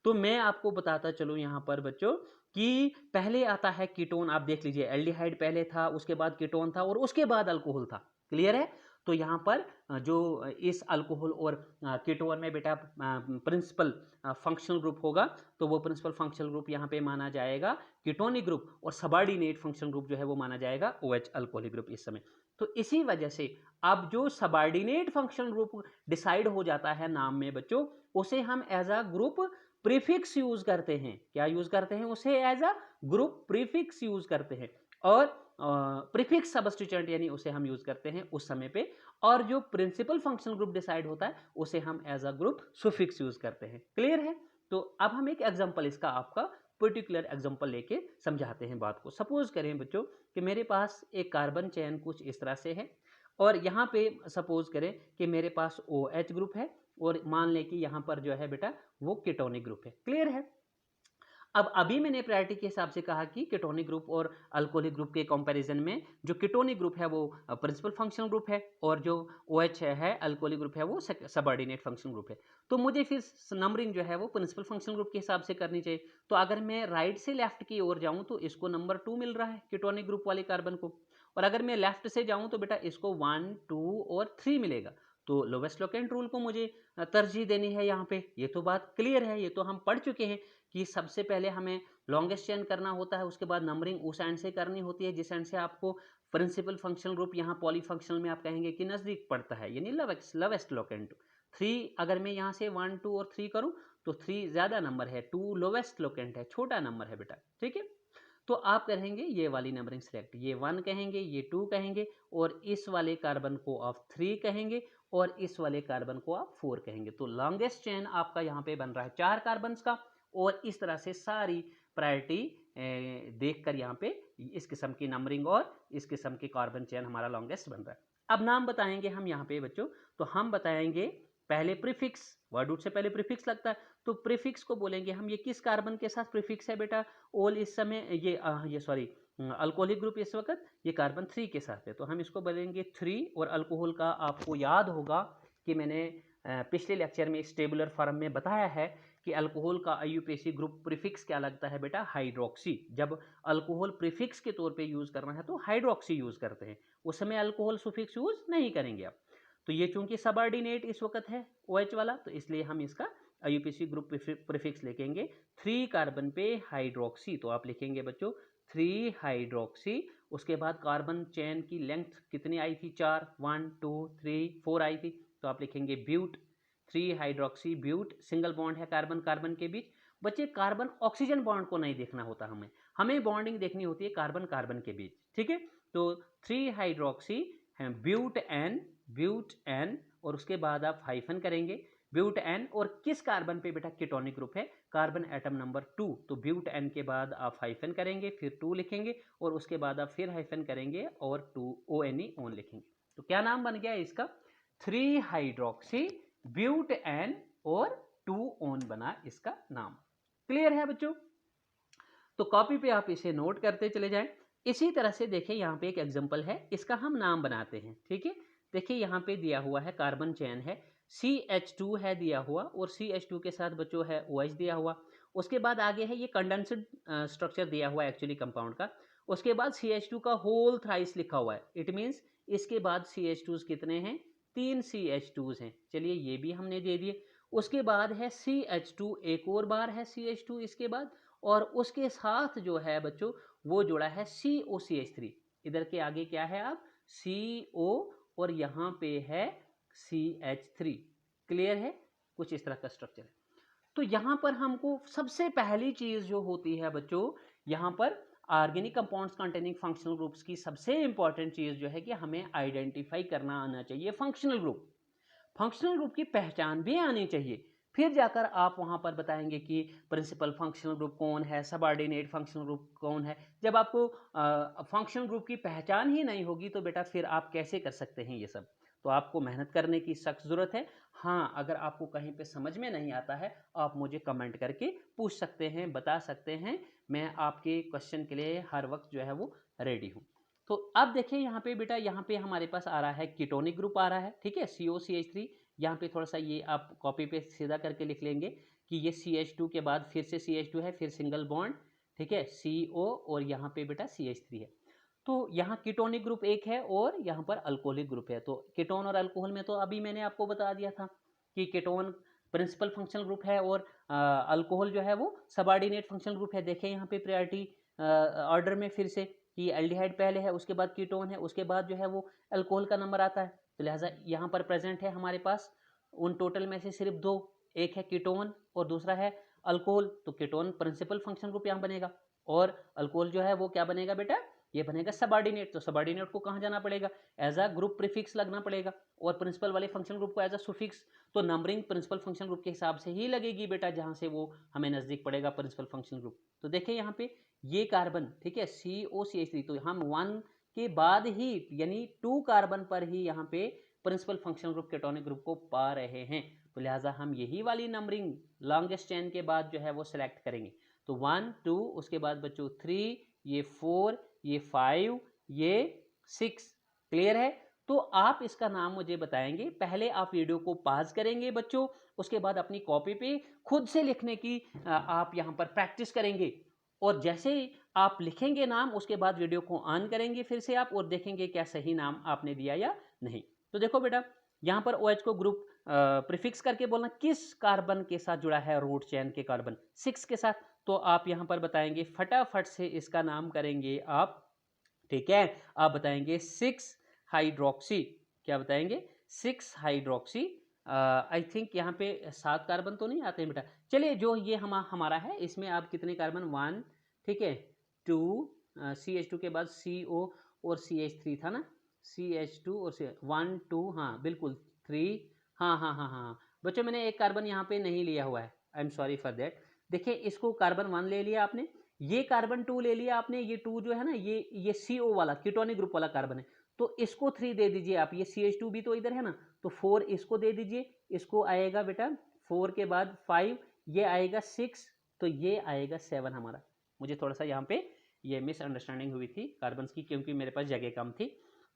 तो मैं आपको बताता चलूँ यहाँ पर बच्चों कि पहले आता है कीटोन, आप देख लीजिए एल्डिहाइड पहले था, उसके बाद कीटोन था और उसके बाद अल्कोहल था, क्लियर है। तो यहाँ पर जो इस अल्कोहल और कीटोन में बेटा प्रिंसिपल फंक्शनल ग्रुप होगा, तो वो प्रिंसिपल फंक्शनल ग्रुप यहाँ पे माना जाएगा कीटोनिक ग्रुप, और सबऑर्डिनेट फंक्शनल ग्रुप जो है वो माना जाएगा OH अल्कोहलिक ग्रुप इस समय। तो इसी वजह से अब जो सबऑर्डिनेट फंक्शनल ग्रुप डिसाइड हो जाता है नाम में बच्चों, उसे हम as a group prefix use करते हैं। क्या यूज करते हैं, उसे as a group prefix use करते हैं, और प्रीफिक्स सब्स्टिट्यूएंट यानी उसे हम यूज करते हैं उस समय पे, और जो प्रिंसिपल फंक्शनल ग्रुप डिसाइड होता है उसे हम as a group suffix use करते हैं, क्लियर है। तो अब हम एक एग्जांपल इसका आपका पर्टिकुलर एग्जांपल लेके समझाते हैं बात को। सपोज करें बच्चों कि मेरे पास एक कार्बन चेन कुछ इस तरह से है, और यहाँ पे सपोज करें कि मेरे पास OH ग्रुप है और मान लें कि यहाँ पर जो है बेटा वो कीटोनिक ग्रुप है। क्लियर है? अब अभी मैंने प्रायोरिटी के हिसाब से कहा कि कीटोनिक ग्रुप और अल्कोहलिक ग्रुप के कंपैरिजन में जो कीटोनिक ग्रुप है वो प्रिंसिपल फंक्शनल ग्रुप है और जो OH है अल्कोहलिक ग्रुप है वो सबऑर्डिनेट फंक्शनल ग्रुप है। तो मुझे फिर नंबरिंग जो है वो प्रिंसिपल फंक्शनल ग्रुप के हिसाब से करनी चाहिए। तो अगर मैं राइट से लेफ्ट की ओर जाऊं तो इसको नंबर 2 मिल रहा है कीटोनिक ग्रुप वाले कार्बन को, और अगर मैं लेफ्ट से जाऊं तो बेटा इसको 1, 2 और 3 मिलेगा। तो लोवेस्ट लोकेंट रूल को मुझे तरजीह देनी है यहाँ पे। ये तो बात क्लियर है, ये तो हम पढ़ चुके हैं कि सबसे पहले हमें लॉन्गेस्ट चेन करना होता है, उसके बाद नंबरिंग उस एंड से करनी होती है जिस एंड से आपको प्रिंसिपल फंक्शनल ग्रुप यहाँ पॉलीफंक्शनल में आप कहेंगे कि नजदीक पड़ता है, यानी लोवेस्ट लोकेंट। 3 अगर मैं यहाँ से 1, 2 और 3 करूँ तो 3 ज्यादा नंबर है, 2 लोवेस्ट लोकेंट है, छोटा नंबर है बेटा। ठीक है, तो आप कहेंगे ये वाली नंबरिंग सिलेक्ट, ये 1 कहेंगे, ये 2 कहेंगे और इस वाले कार्बन को आप 3 कहेंगे और इस वाले कार्बन को आप 4 कहेंगे। तो लॉन्गेस्ट चेन आपका यहाँ पे बन रहा है 4 कार्बन का, और इस तरह से सारी प्रायोरिटी देखकर यहाँ पे इस किस्म की नंबरिंग और इस किस्म की कार्बन चेन हमारा लॉन्गेस्ट बन रहा है। अब नाम बताएंगे हम यहाँ पे बच्चों, तो हम बताएंगे पहले प्रीफिक्स, वर्ड रूट से पहले प्रीफिक्स लगता है, तो प्रीफिक्स को बोलेंगे हम, ये किस कार्बन के साथ प्रीफिक्स है बेटा, ओल इस समय ये सॉरी अल्कोहलिक ग्रुप इस वक्त ये कार्बन 3 के साथ है, तो हम इसको बोलेंगे 3। और अल्कोहल का आपको याद होगा कि मैंने पिछले लेक्चर में इस टेबुलर फॉर्म में बताया है कि अल्कोहल का IUPAC ग्रुप प्रीफिक्स क्या लगता है बेटा, हाइड्रोक्सी। जब अल्कोहल प्रीफिक्स के तौर पे यूज करना है तो हाइड्रोक्सी यूज करते हैं, उस समय अल्कोहल सुफिक्स यूज नहीं करेंगे आप। तो ये चूंकि सबऑर्डिनेट इस वक्त है OH वाला, तो इसलिए हम इसका IUPAC ग्रुप प्रीफिक्स लिखेंगे 3 कार्बन पे हाइड्रोक्सी। तो आप लिखेंगे बच्चों 3 हाइड्रोक्सी। उसके बाद कार्बन चेन की लेंथ कितनी आई थी, 4, 1, 2, 3, 4 आई थी, तो आप लिखेंगे but, 3 hydroxy but. Single bond है कार्बन कार्बन के बीच। बच्चे कार्बन ऑक्सीजन बॉन्ड को नहीं देखना होता, हमें बॉन्डिंग देखनी होती है कार्बन कार्बन के बीच। ठीक है, तो 3 हाइड्रोक्सी ब्यूट एन और उसके बाद आप हाइफन करेंगे ब्यूट एन, और किस कार्बन पे बेटा, कीटोनिक ग्रुप है, कार्बन एटम नंबर 2, तो ब्यूट एन के बाद आप हाइफन करेंगे, फिर 2 लिखेंगे और उसके बाद आप फिर हाइफन करेंगे और 2 ONE ओन लिखेंगे। तो क्या नाम बन गया इसका, 3 हाइड्रोक्सी ब्यूट एन और 2 ओन बना इसका नाम। क्लियर है बच्चों? तो कॉपी पे आप इसे नोट करते चले जाएं। इसी तरह से देखिए यहाँ पे एक एग्जांपल है, इसका हम नाम बनाते हैं। ठीक है, देखिए यहाँ पे दिया हुआ है कार्बन चेन है, CH2 है दिया हुआ और CH2 के साथ बच्चों है OH दिया हुआ। उसके बाद आगे है ये कंडेंस्ड स्ट्रक्चर दिया हुआ है एक्चुअली कंपाउंड का। उसके बाद CH2 का होल थ्राइस लिखा हुआ है, इट मीन्स इसके बाद CH2 कितने हैं, 3 CH2 हैं। चलिए ये भी हमने दे दिए। उसके बाद है CH2, एक और बार है CH2 इसके बाद, और उसके साथ जो है बच्चों वो जुड़ा है COCH3। इधर के आगे क्या है आप, CO और यहाँ पे है CH3। क्लियर है, कुछ इस तरह का स्ट्रक्चर है। तो यहाँ पर हमको सबसे पहली चीज जो होती है बच्चों, यहाँ पर organic compounds containing functional groups की सबसे इंपॉर्टेंट चीज जो है कि हमें आइडेंटिफाई करना आना चाहिए फंक्शनल ग्रुप। फंक्शनल ग्रुप की पहचान भी आनी चाहिए, फिर जाकर आप वहां पर बताएंगे कि प्रिंसिपल फंक्शनल ग्रुप कौन है, सबऑर्डिनेट फंक्शनल ग्रुप कौन है। जब आपको फंक्शनल ग्रुप की पहचान ही नहीं होगी तो बेटा फिर आप कैसे कर सकते हैं ये सब। तो आपको मेहनत करने की सख्त जरूरत है। हाँ, अगर आपको कहीं पे समझ में नहीं आता है आप मुझे कमेंट करके पूछ सकते हैं, बता सकते हैं, मैं आपके क्वेश्चन के लिए हर वक्त जो है वो रेडी हूँ। तो अब देखिए यहाँ पे बेटा, यहाँ पे हमारे पास आ रहा है कीटोनिक ग्रुप आ रहा है। ठीक है, COCH3। यहाँ पे थोड़ा सा ये आप कॉपी पे सीधा करके लिख लेंगे कि ये CH2 के बाद फिर से CH2 है, फिर सिंगल बॉन्ड। ठीक है, CO और यहाँ पे बेटा CH3 है। तो यहाँ कीटोनिक ग्रुप एक है और यहाँ पर अल्कोहलिक ग्रुप है। तो कीटोन और अल्कोहल में तो अभी मैंने आपको बता दिया था कि कीटोन प्रिंसिपल फंक्शनल ग्रुप है और अल्कोहल जो है वो सबऑर्डिनेट फंक्शनल ग्रुप है। देखें यहाँ पे प्रायोरिटी ऑर्डर में फिर से कि एल्डिहाइड पहले है, उसके बाद कीटोन है, उसके बाद जो है वो अल्कोहल का नंबर आता है। तो लिहाजा यहाँ पर प्रेजेंट है हमारे पास उन टोटल में से सिर्फ 2, एक है कीटोन और दूसरा है अल्कोहल। तो कीटोन प्रिंसिपल फंक्शनल ग्रुप यहाँ बनेगा और अल्कोहल जो है वो क्या बनेगा बेटा, ये बनेगा सबऑर्डिनेट। तो सबऑर्डिनेट को कहाँ जाना पड़ेगा, एज अ ग्रुप प्रीफिक्स लगना पड़ेगा, और प्रिंसिपल वाले फंक्शनल ग्रुप को एज अ सुफिक्स। तो नंबरिंग प्रिंसिपल फंक्शनल ग्रुप के हिसाब से ही लगेगी बेटा, जहां से वो हमें नजदीक पड़ेगा प्रिंसिपल फंक्शनल ग्रुप। तो देखिए यहाँ पे ये कार्बन, ठीक है, COCH3, तो हम 1 के बाद ही यानी 2 कार्बन पर ही यहाँ पे principal functional group ketonic group को पा रहे हैं। तो लिहाजा हम यही वाली नंबरिंग लॉन्गेस्ट चेन के बाद जो है वो सिलेक्ट करेंगे। तो 1 2 उसके बाद बच्चों 3, ये 4, ये 5, ये 6। क्लियर है? तो आप इसका नाम मुझे बताएंगे। पहले आप वीडियो को पॉज करेंगे बच्चों, उसके बाद अपनी कॉपी पे खुद से लिखने की आप यहाँ पर प्रैक्टिस करेंगे। और जैसे आप लिखेंगे नाम, उसके बाद वीडियो को ऑन करेंगे फिर से आप और देखेंगे क्या सही नाम आपने दिया या नहीं। तो देखो बेटा, यहाँ पर OH को ग्रुप प्रीफिक्स करके बोलना किस कार्बन के साथ जुड़ा है, रूट चेन के कार्बन 6 के साथ। तो आप यहाँ पर बताएंगे, फटाफट से इसका नाम करेंगे आप, ठीक है। आप बताएंगे 6 हाइड्रोक्सी, क्या बताएंगे? 6 हाइड्रोक्सी। आई थिंक यहाँ पे 7 कार्बन तो नहीं आते हैं बेटा। चलिए, जो ये हमारा है इसमें आप कितने कार्बन, 1, ठीक है, 2, CH2 के बाद CO और CH3 था ना, CH2 और 1 2, हाँ बिल्कुल 3, हाँ हाँ हाँ हाँ बच्चों, मैंने एक कार्बन यहाँ पे नहीं लिया हुआ है, I am sorry for that. देखिए, इसको कार्बन 1 ले लिया आपने, ये कार्बन 2 ले लिया आपने, ये 2 जो है ना, ये CO वाला कीटोनिक ग्रुप वाला कार्बन है, तो इसको 3 दे दीजिए आप। ये CH2 भी तो इधर है ना, तो 4 इसको दे दीजिए। इसको आएगा बेटा 4 के बाद 5, ये आएगा 6, तो ये आएगा 7 हमारा। मुझे थोड़ा सा यहाँ पे ये मिसअंडरस्टैंडिंग हुई थी कार्बन्स की, क्योंकि मेरे पास जगह कम थी।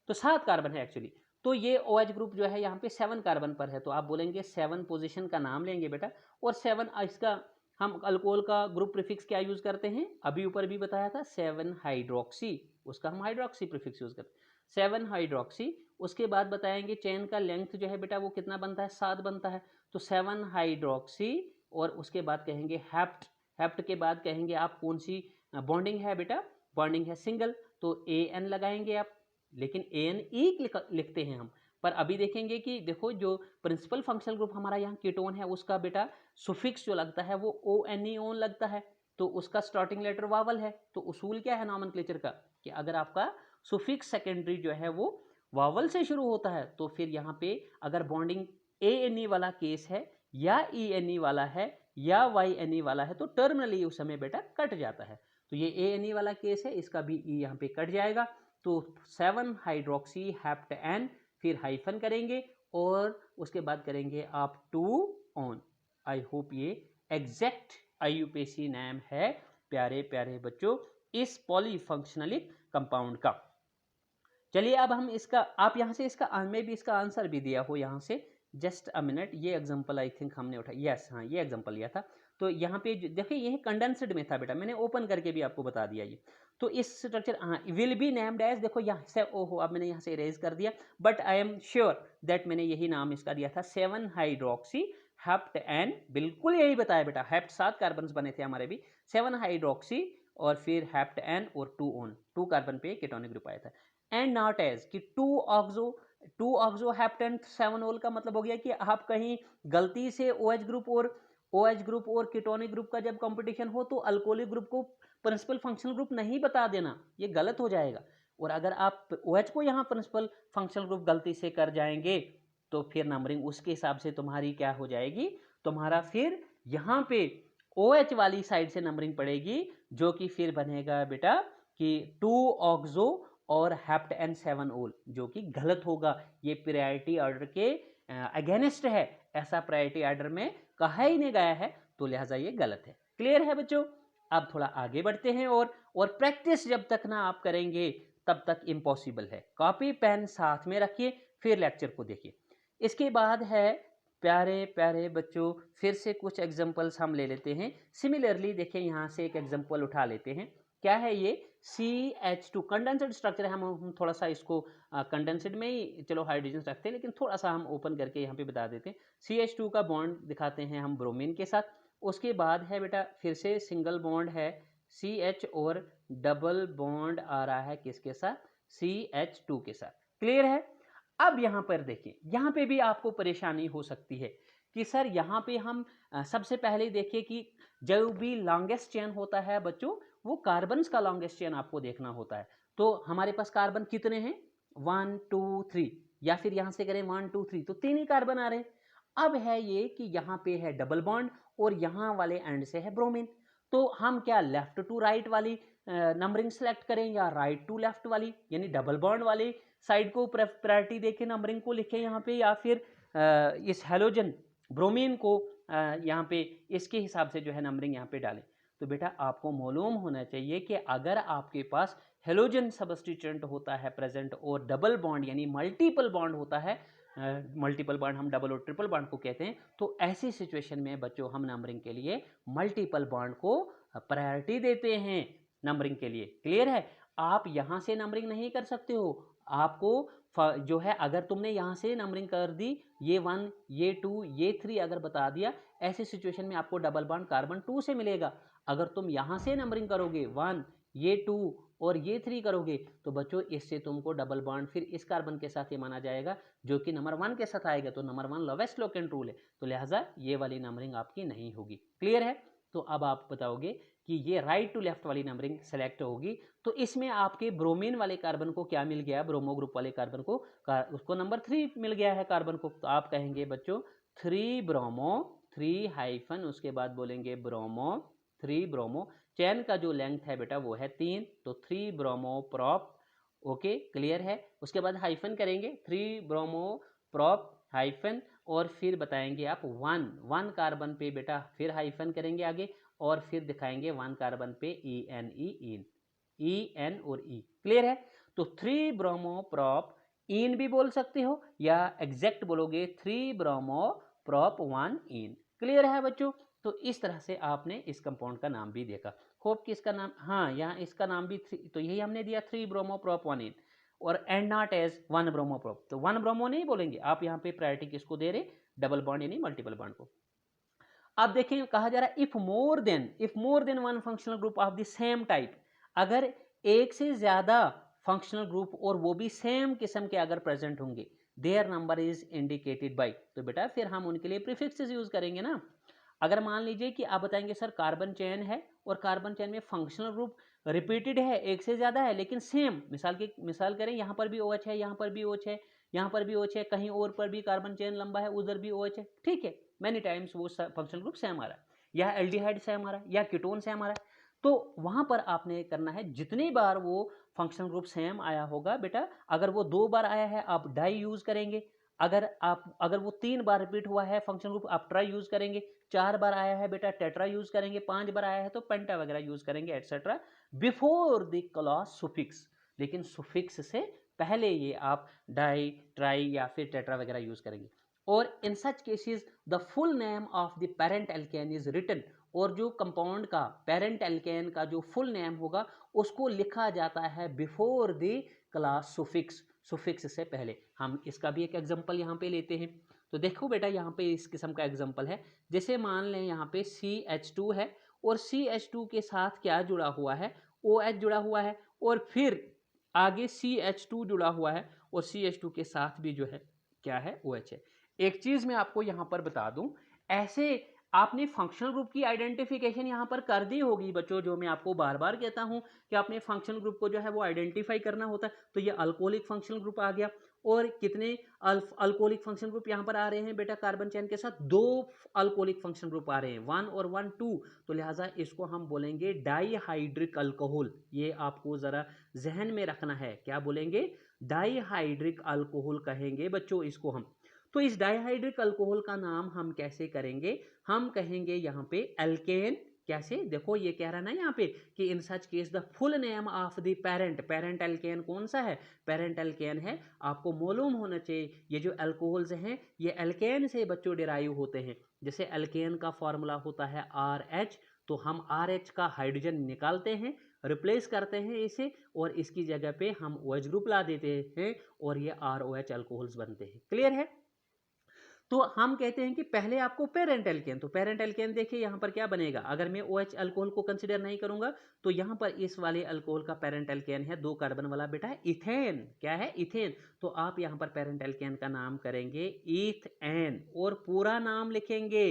तो 7 कार्बन है एक्चुअली। तो ये OH ग्रुप जो है यहाँ पे 7 कार्बन पर है, तो आप बोलेंगे 7 पोजीशन का नाम लेंगे बेटा। और 7 इसका हम अल्कोहल का ग्रुप प्रीफिक्स क्या यूज करते हैं, अभी ऊपर भी बताया था, 7 हाइड्रोक्सी, उसका हम हाइड्रोक्सी प्रीफिक्स यूज करते हैं, 7 हाइड्रोक्सी। उसके बाद बताएंगे चेन का लेंथ जो है बेटा वो कितना बनता है, 7 बनता है, तो 7 हाइड्रोक्सी। और उसके बाद कहेंगे हेप्ट, हेप्ट के बाद कहेंगे आप कौन सी बॉन्डिंग है बेटा, बॉन्डिंग है सिंगल, तो AN लगाएंगे आप, लेकिन ANE लिखते हैं हम। पर अभी देखेंगे कि देखो, जो प्रिंसिपल फंक्शनल ग्रुप हमारा यहाँ कीटोन है, उसका बेटा सुफिक्स जो लगता है वो ONE ओन लगता है, तो उसका स्टार्टिंग लेटर वावल है। तो उसूल क्या है नॉमेनक्लेचर का, कि अगर आपका सुफिक्स सेकेंडरी जो है वो वावल से शुरू होता है, तो फिर यहाँ पे अगर बॉन्डिंग ANE वाला केस है, या ENE वाला है, या YNE वाला है, तो टर्मिनली उस समय बेटा कट जाता है। तो ये ANE वाला केस है, इसका भी E यहाँ पे कट जाएगा। तो 7 हाइड्रोक्सी हेप्ट N, फिर हाइफन करेंगे और उसके बाद करेंगे आप 2 ऑन। आई होप ये एग्जैक्ट IUPAC नेम है प्यारे प्यारे बच्चों इस पॉलीफंक्शनलिक कंपाउंड का। चलिए, अब हम इसका, आप यहाँ से इसका में भी इसका आंसर भी दिया हो यहाँ से, जस्ट अ मिनट, ये एग्जांपल आई थिंक हमने उठाया, यस हाँ ये एग्जांपल लिया था। तो यहाँ पे देखिए, ये कंडेंस्ड में था बेटा, मैंने ओपन करके भी आपको बता दिया ये। तो इस स्ट्रक्चर, हाँ, विल बी नेम्ड एज, देखो यहाँ से, ओहो अब मैंने यहाँ से इरेज कर दिया, but I am sure that मैंने यही नाम इसका दिया था, 7 हाइड्रोक्सी हेप्ट N, बिल्कुल यही बताया बेटा, हेप्ट 7 कार्बन बने थे हमारे भी, 7 हाइड्रोक्सी और फिर हेप्ट N और 2 ऑन, 2 कार्बन पे कीटोनिक ग्रुप आया था। एंड नॉट एज कि 2 ऑक्सो हेप्टेन 7 ओल का मतलब हो गया कि आप कहीं गलती से OH ग्रुप और कीटोनिक ग्रुप का जब कंपटीशन हो तो अल्कोहलिक ग्रुप को प्रिंसिपल फंक्शनल ग्रुप नहीं बता देना, ये गलत हो जाएगा। और अगर आप OH को यहाँ प्रिंसिपल फंक्शनल ग्रुप गलती से कर जाएंगे तो फिर नंबरिंग उसके हिसाब से तुम्हारी क्या हो जाएगी, तुम्हारा फिर यहाँ पे OH वाली साइड से नंबरिंग पड़ेगी, जो कि फिर बनेगा बेटा कि 2 ऑक्सो और हेप्ट N 7 ओल, जो कि गलत होगा। ये प्रायोरिटी ऑर्डर के अगेंस्ट है, ऐसा प्रायोरिटी ऑर्डर में कहा ही नहीं गया है, तो लिहाजा ये गलत है। क्लियर है बच्चों? अब थोड़ा आगे बढ़ते हैं और प्रैक्टिस जब तक ना आप करेंगे तब तक इम्पॉसिबल है। कॉपी पेन साथ में रखिए, फिर लेक्चर को देखिए। इसके बाद है प्यारे प्यारे बच्चों, फिर से कुछ एग्जांपल्स हम ले लेते हैं। सिमिलरली देखिए, यहाँ से एक एग्जांपल उठा लेते हैं। क्या है ये, CH2 कंडेंसड स्ट्रक्चर है। हम थोड़ा सा इसको कंडेंसड में ही चलो हाइड्रोजन रखते हैं, लेकिन थोड़ा सा हम ओपन करके यहाँ पे बता देते हैं। CH2 का बॉन्ड दिखाते हैं हम ब्रोमीन के साथ। उसके बाद है बेटा फिर से सिंगल बॉन्ड है CH और डबल बॉन्ड आ रहा है किसके साथ, CH2 के साथ। क्लियर है? अब यहाँ पर देखिए, यहाँ पे भी आपको परेशानी हो सकती है कि सर यहाँ पे हम सबसे पहले देखिए कि जो भी लॉन्गेस्ट चेन होता है बच्चों, वो कार्बन्स का लॉन्गेस्ट चेन आपको देखना होता है। तो हमारे पास कार्बन कितने हैं, 1 2 3, या फिर यहाँ से करें 1 2 3, तो 3 ही कार्बन आ रहे हैं। अब है ये कि यहाँ पे है डबल बॉन्ड और यहाँ वाले एंड से है ब्रोमीन, तो हम क्या लेफ्ट टू राइट वाली नंबरिंग सेलेक्ट करें या राइट टू लेफ्ट वाली, यानी डबल बॉन्ड वाली साइड को प्रायोरिटी देके नंबरिंग को लिखें यहाँ पे, या फिर इस हेलोजन ब्रोमीन को यहाँ पे इसके हिसाब से जो है नंबरिंग यहाँ पे डालें। तो बेटा आपको मालूम होना चाहिए कि अगर आपके पास हेलोजन सब्स्टिट्यूएंट होता है प्रेजेंट और डबल बॉन्ड यानी मल्टीपल बॉन्ड होता है, मल्टीपल बॉन्ड हम डबल और ट्रिपल बॉन्ड को कहते हैं, तो ऐसी सिचुएशन में बच्चों हम नंबरिंग के लिए मल्टीपल बॉन्ड को प्रायोरिटी देते हैं नंबरिंग के लिए। क्लियर है? आप यहां से नंबरिंग नहीं कर सकते हो, आपको जो है अगर तुमने यहां से नंबरिंग कर दी, ये 1 ये 2 ये 3 अगर बता दिया, ऐसी सिचुएशन में आपको डबल बॉन्ड कार्बन 2 से मिलेगा। अगर तुम यहां से नंबरिंग करोगे 1 ये 2 और ये 3 करोगे तो बच्चों इससे तुमको डबल बॉन्ड फिर इस कार्बन के साथ ये माना जाएगा जो कि नंबर 1 के साथ आएगा, तो नंबर 1 लोवेस्ट लोकेंट रूल है, तो लिहाजा ये वाली नंबरिंग आपकी नहीं होगी। क्लियर है? तो अब आप बताओगे कि ये राइट टू लेफ्ट वाली नंबरिंग सेलेक्ट होगी, तो इसमें आपके ब्रोमीन वाले कार्बन को क्या मिल गया, ब्रोमो ग्रुप वाले कार्बन को उसको नंबर 3 मिल गया है कार्बन को, तो आप कहेंगे बच्चों 3 ब्रोमो 3 हाइफन उसके बाद बोलेंगे ब्रोमो 3 ब्रोमो, चैन का जो लेंथ है बेटा वो है 3, तो 3 ब्रोमो प्रॉप। ओके क्लियर है? उसके बाद हाइफन करेंगे 3 ब्रोमो प्रॉप हाइफन और फिर बताएंगे आप 1 कार्बन पे बेटा फिर हाइफन करेंगे आगे और फिर दिखाएंगे 1 कार्बन पे EN और E। क्लियर है? तो 3 ब्रोमो प्रॉप इन भी बोल सकते हो या एग्जैक्ट बोलोगे 3 ब्रोमो प्रॉप 1 इन। क्लियर है बच्चों? तो इस तरह से आपने इस कंपाउंड का नाम भी देखा। होप कि इसका नाम, हाँ यहाँ इसका नाम भी तो यही हमने दिया 3 ब्रोमो प्रॉप 1 इन और and not as 1 bromo prop, तो 1 ब्रोमो नहीं बोलेंगे आप, यहाँ पे प्रायोरिटी किसको दे रहे, डबल बॉन्ड यानी मल्टीपल बॉन्ड को। अब देखें कहा जा रहा है if more than 1 functional group of the same type, अगर एक से ज्यादा फंक्शनल ग्रुप और वो भी सेम किस्म के अगर प्रेजेंट होंगे, their number is indicated by, तो बेटा फिर हम उनके लिए प्रीफिक्सेस यूज करेंगे ना। अगर मान लीजिए कि आप बताएंगे सर कार्बन चेन है और कार्बन चेन में फंक्शनल ग्रुप रिपीटेड है, एक से ज्यादा है लेकिन सेम, मिसाल करें यहाँ पर भी OH है, यहाँ पर भी OH है, यहाँ पर भी OH है, कहीं और पर भी कार्बन चेन लंबा है, उधर भी OH है, ठीक है, मैनी टाइम्स वो फंक्शनल ग्रुप सेम आ रहा है, या एल्डिहाइड सेम आ रहा है, या कीटोन सेम आ रहा है, तो वहां पर आपने करना है जितनी बार वो फंक्शनल ग्रुप सेम आया होगा बेटा, अगर वो 2 बार आया है आप डाई यूज करेंगे, अगर वो 3 बार रिपीट हुआ है फंक्शनल ग्रुप आप ट्राई यूज करेंगे, 4 बार आया है बेटा टेट्रा यूज करेंगे, 5 बार आया है तो पेंटा वगैरह यूज करेंगे etcetera before the clause suffix, लेकिन सुफिक्स से पहले ये आप डाई ट्राई या फिर टेट्रा वगैरह यूज करेंगे। और in such cases the full name of the parent alkane is written, और जो कंपाउंड का पेरेंट एल्केन का जो फुल नेम होगा उसको लिखा जाता है बिफोर द क्लास सुफिक्स से पहले। हम इसका भी एक एग्जांपल यहाँ पे लेते हैं, तो देखो बेटा यहाँ पे इस किस्म का एग्जांपल है, जैसे मान लें यहाँ पे CH2 है और CH2 के साथ क्या जुड़ा हुआ है, OH जुड़ा हुआ है, और फिर आगे CH2 जुड़ा हुआ है और CH2 के साथ भी जो है क्या है, OH है। एक चीज मैं आपको यहाँ पर बता दूं, ऐसे आपने फंक्शनल ग्रुप की आइडेंटिफिकेशन यहाँ पर कर दी होगी बच्चों, जो मैं आपको बार बार कहता हूँ कि आपने फंक्शनल ग्रुप को जो है वो आइडेंटिफाई करना होता है। तो ये अल्कोहलिक फंक्शनल ग्रुप आ गया, और कितने अल्कोहलिक फंक्शनल ग्रुप यहाँ पर आ रहे हैं बेटा, कार्बन चेन के साथ 2 अल्कोहलिक फंक्शनल ग्रुप आ रहे हैं, 1 और 1 2, तो लिहाजा इसको हम बोलेंगे डाईहाइड्रिक अल्कोहल। ये आपको जरा जहन में रखना है, क्या बोलेंगे, डाईहाइड्रिक अल्कोहल कहेंगे बच्चों इसको हम। तो इस डाईहाइड्रिक अल्कोहल का नाम हम कैसे करेंगे, हम कहेंगे यहाँ पे एल्केन। कैसे, देखो ये कह रहा है ना यहाँ पे कि in such case the full name of the parent alkane कौन सा है, पेरेंट एल्केन है। आपको मालूम होना चाहिए ये जो अल्कोहल्स हैं ये एल्केन से बच्चों डिराइव होते हैं। जैसे एल्केन का फॉर्मूला होता है RH, तो हम RH का हाइड्रोजन निकालते हैं, रिप्लेस करते हैं इसे, और इसकी जगह पे हम OH ग्रुप ला देते हैं और ये ROH अल्कोहल्स बनते हैं। क्लियर है? तो हम कहते हैं कि पहले आपको पेरेंट एल्केन, तो पेरेंट एल्केन देखिए यहाँ पर क्या बनेगा, अगर मैं OH अल्कोहल को कंसीडर नहीं करूंगा तो यहाँ पर इस वाले अल्कोहल का पेरेंट एल्केन है 2 कार्बन वाला बेटा है इथेन। क्या है, इथेन। तो आप यहाँ पर पेरेंट एल्केन का नाम करेंगे ईथेन और पूरा नाम लिखेंगे,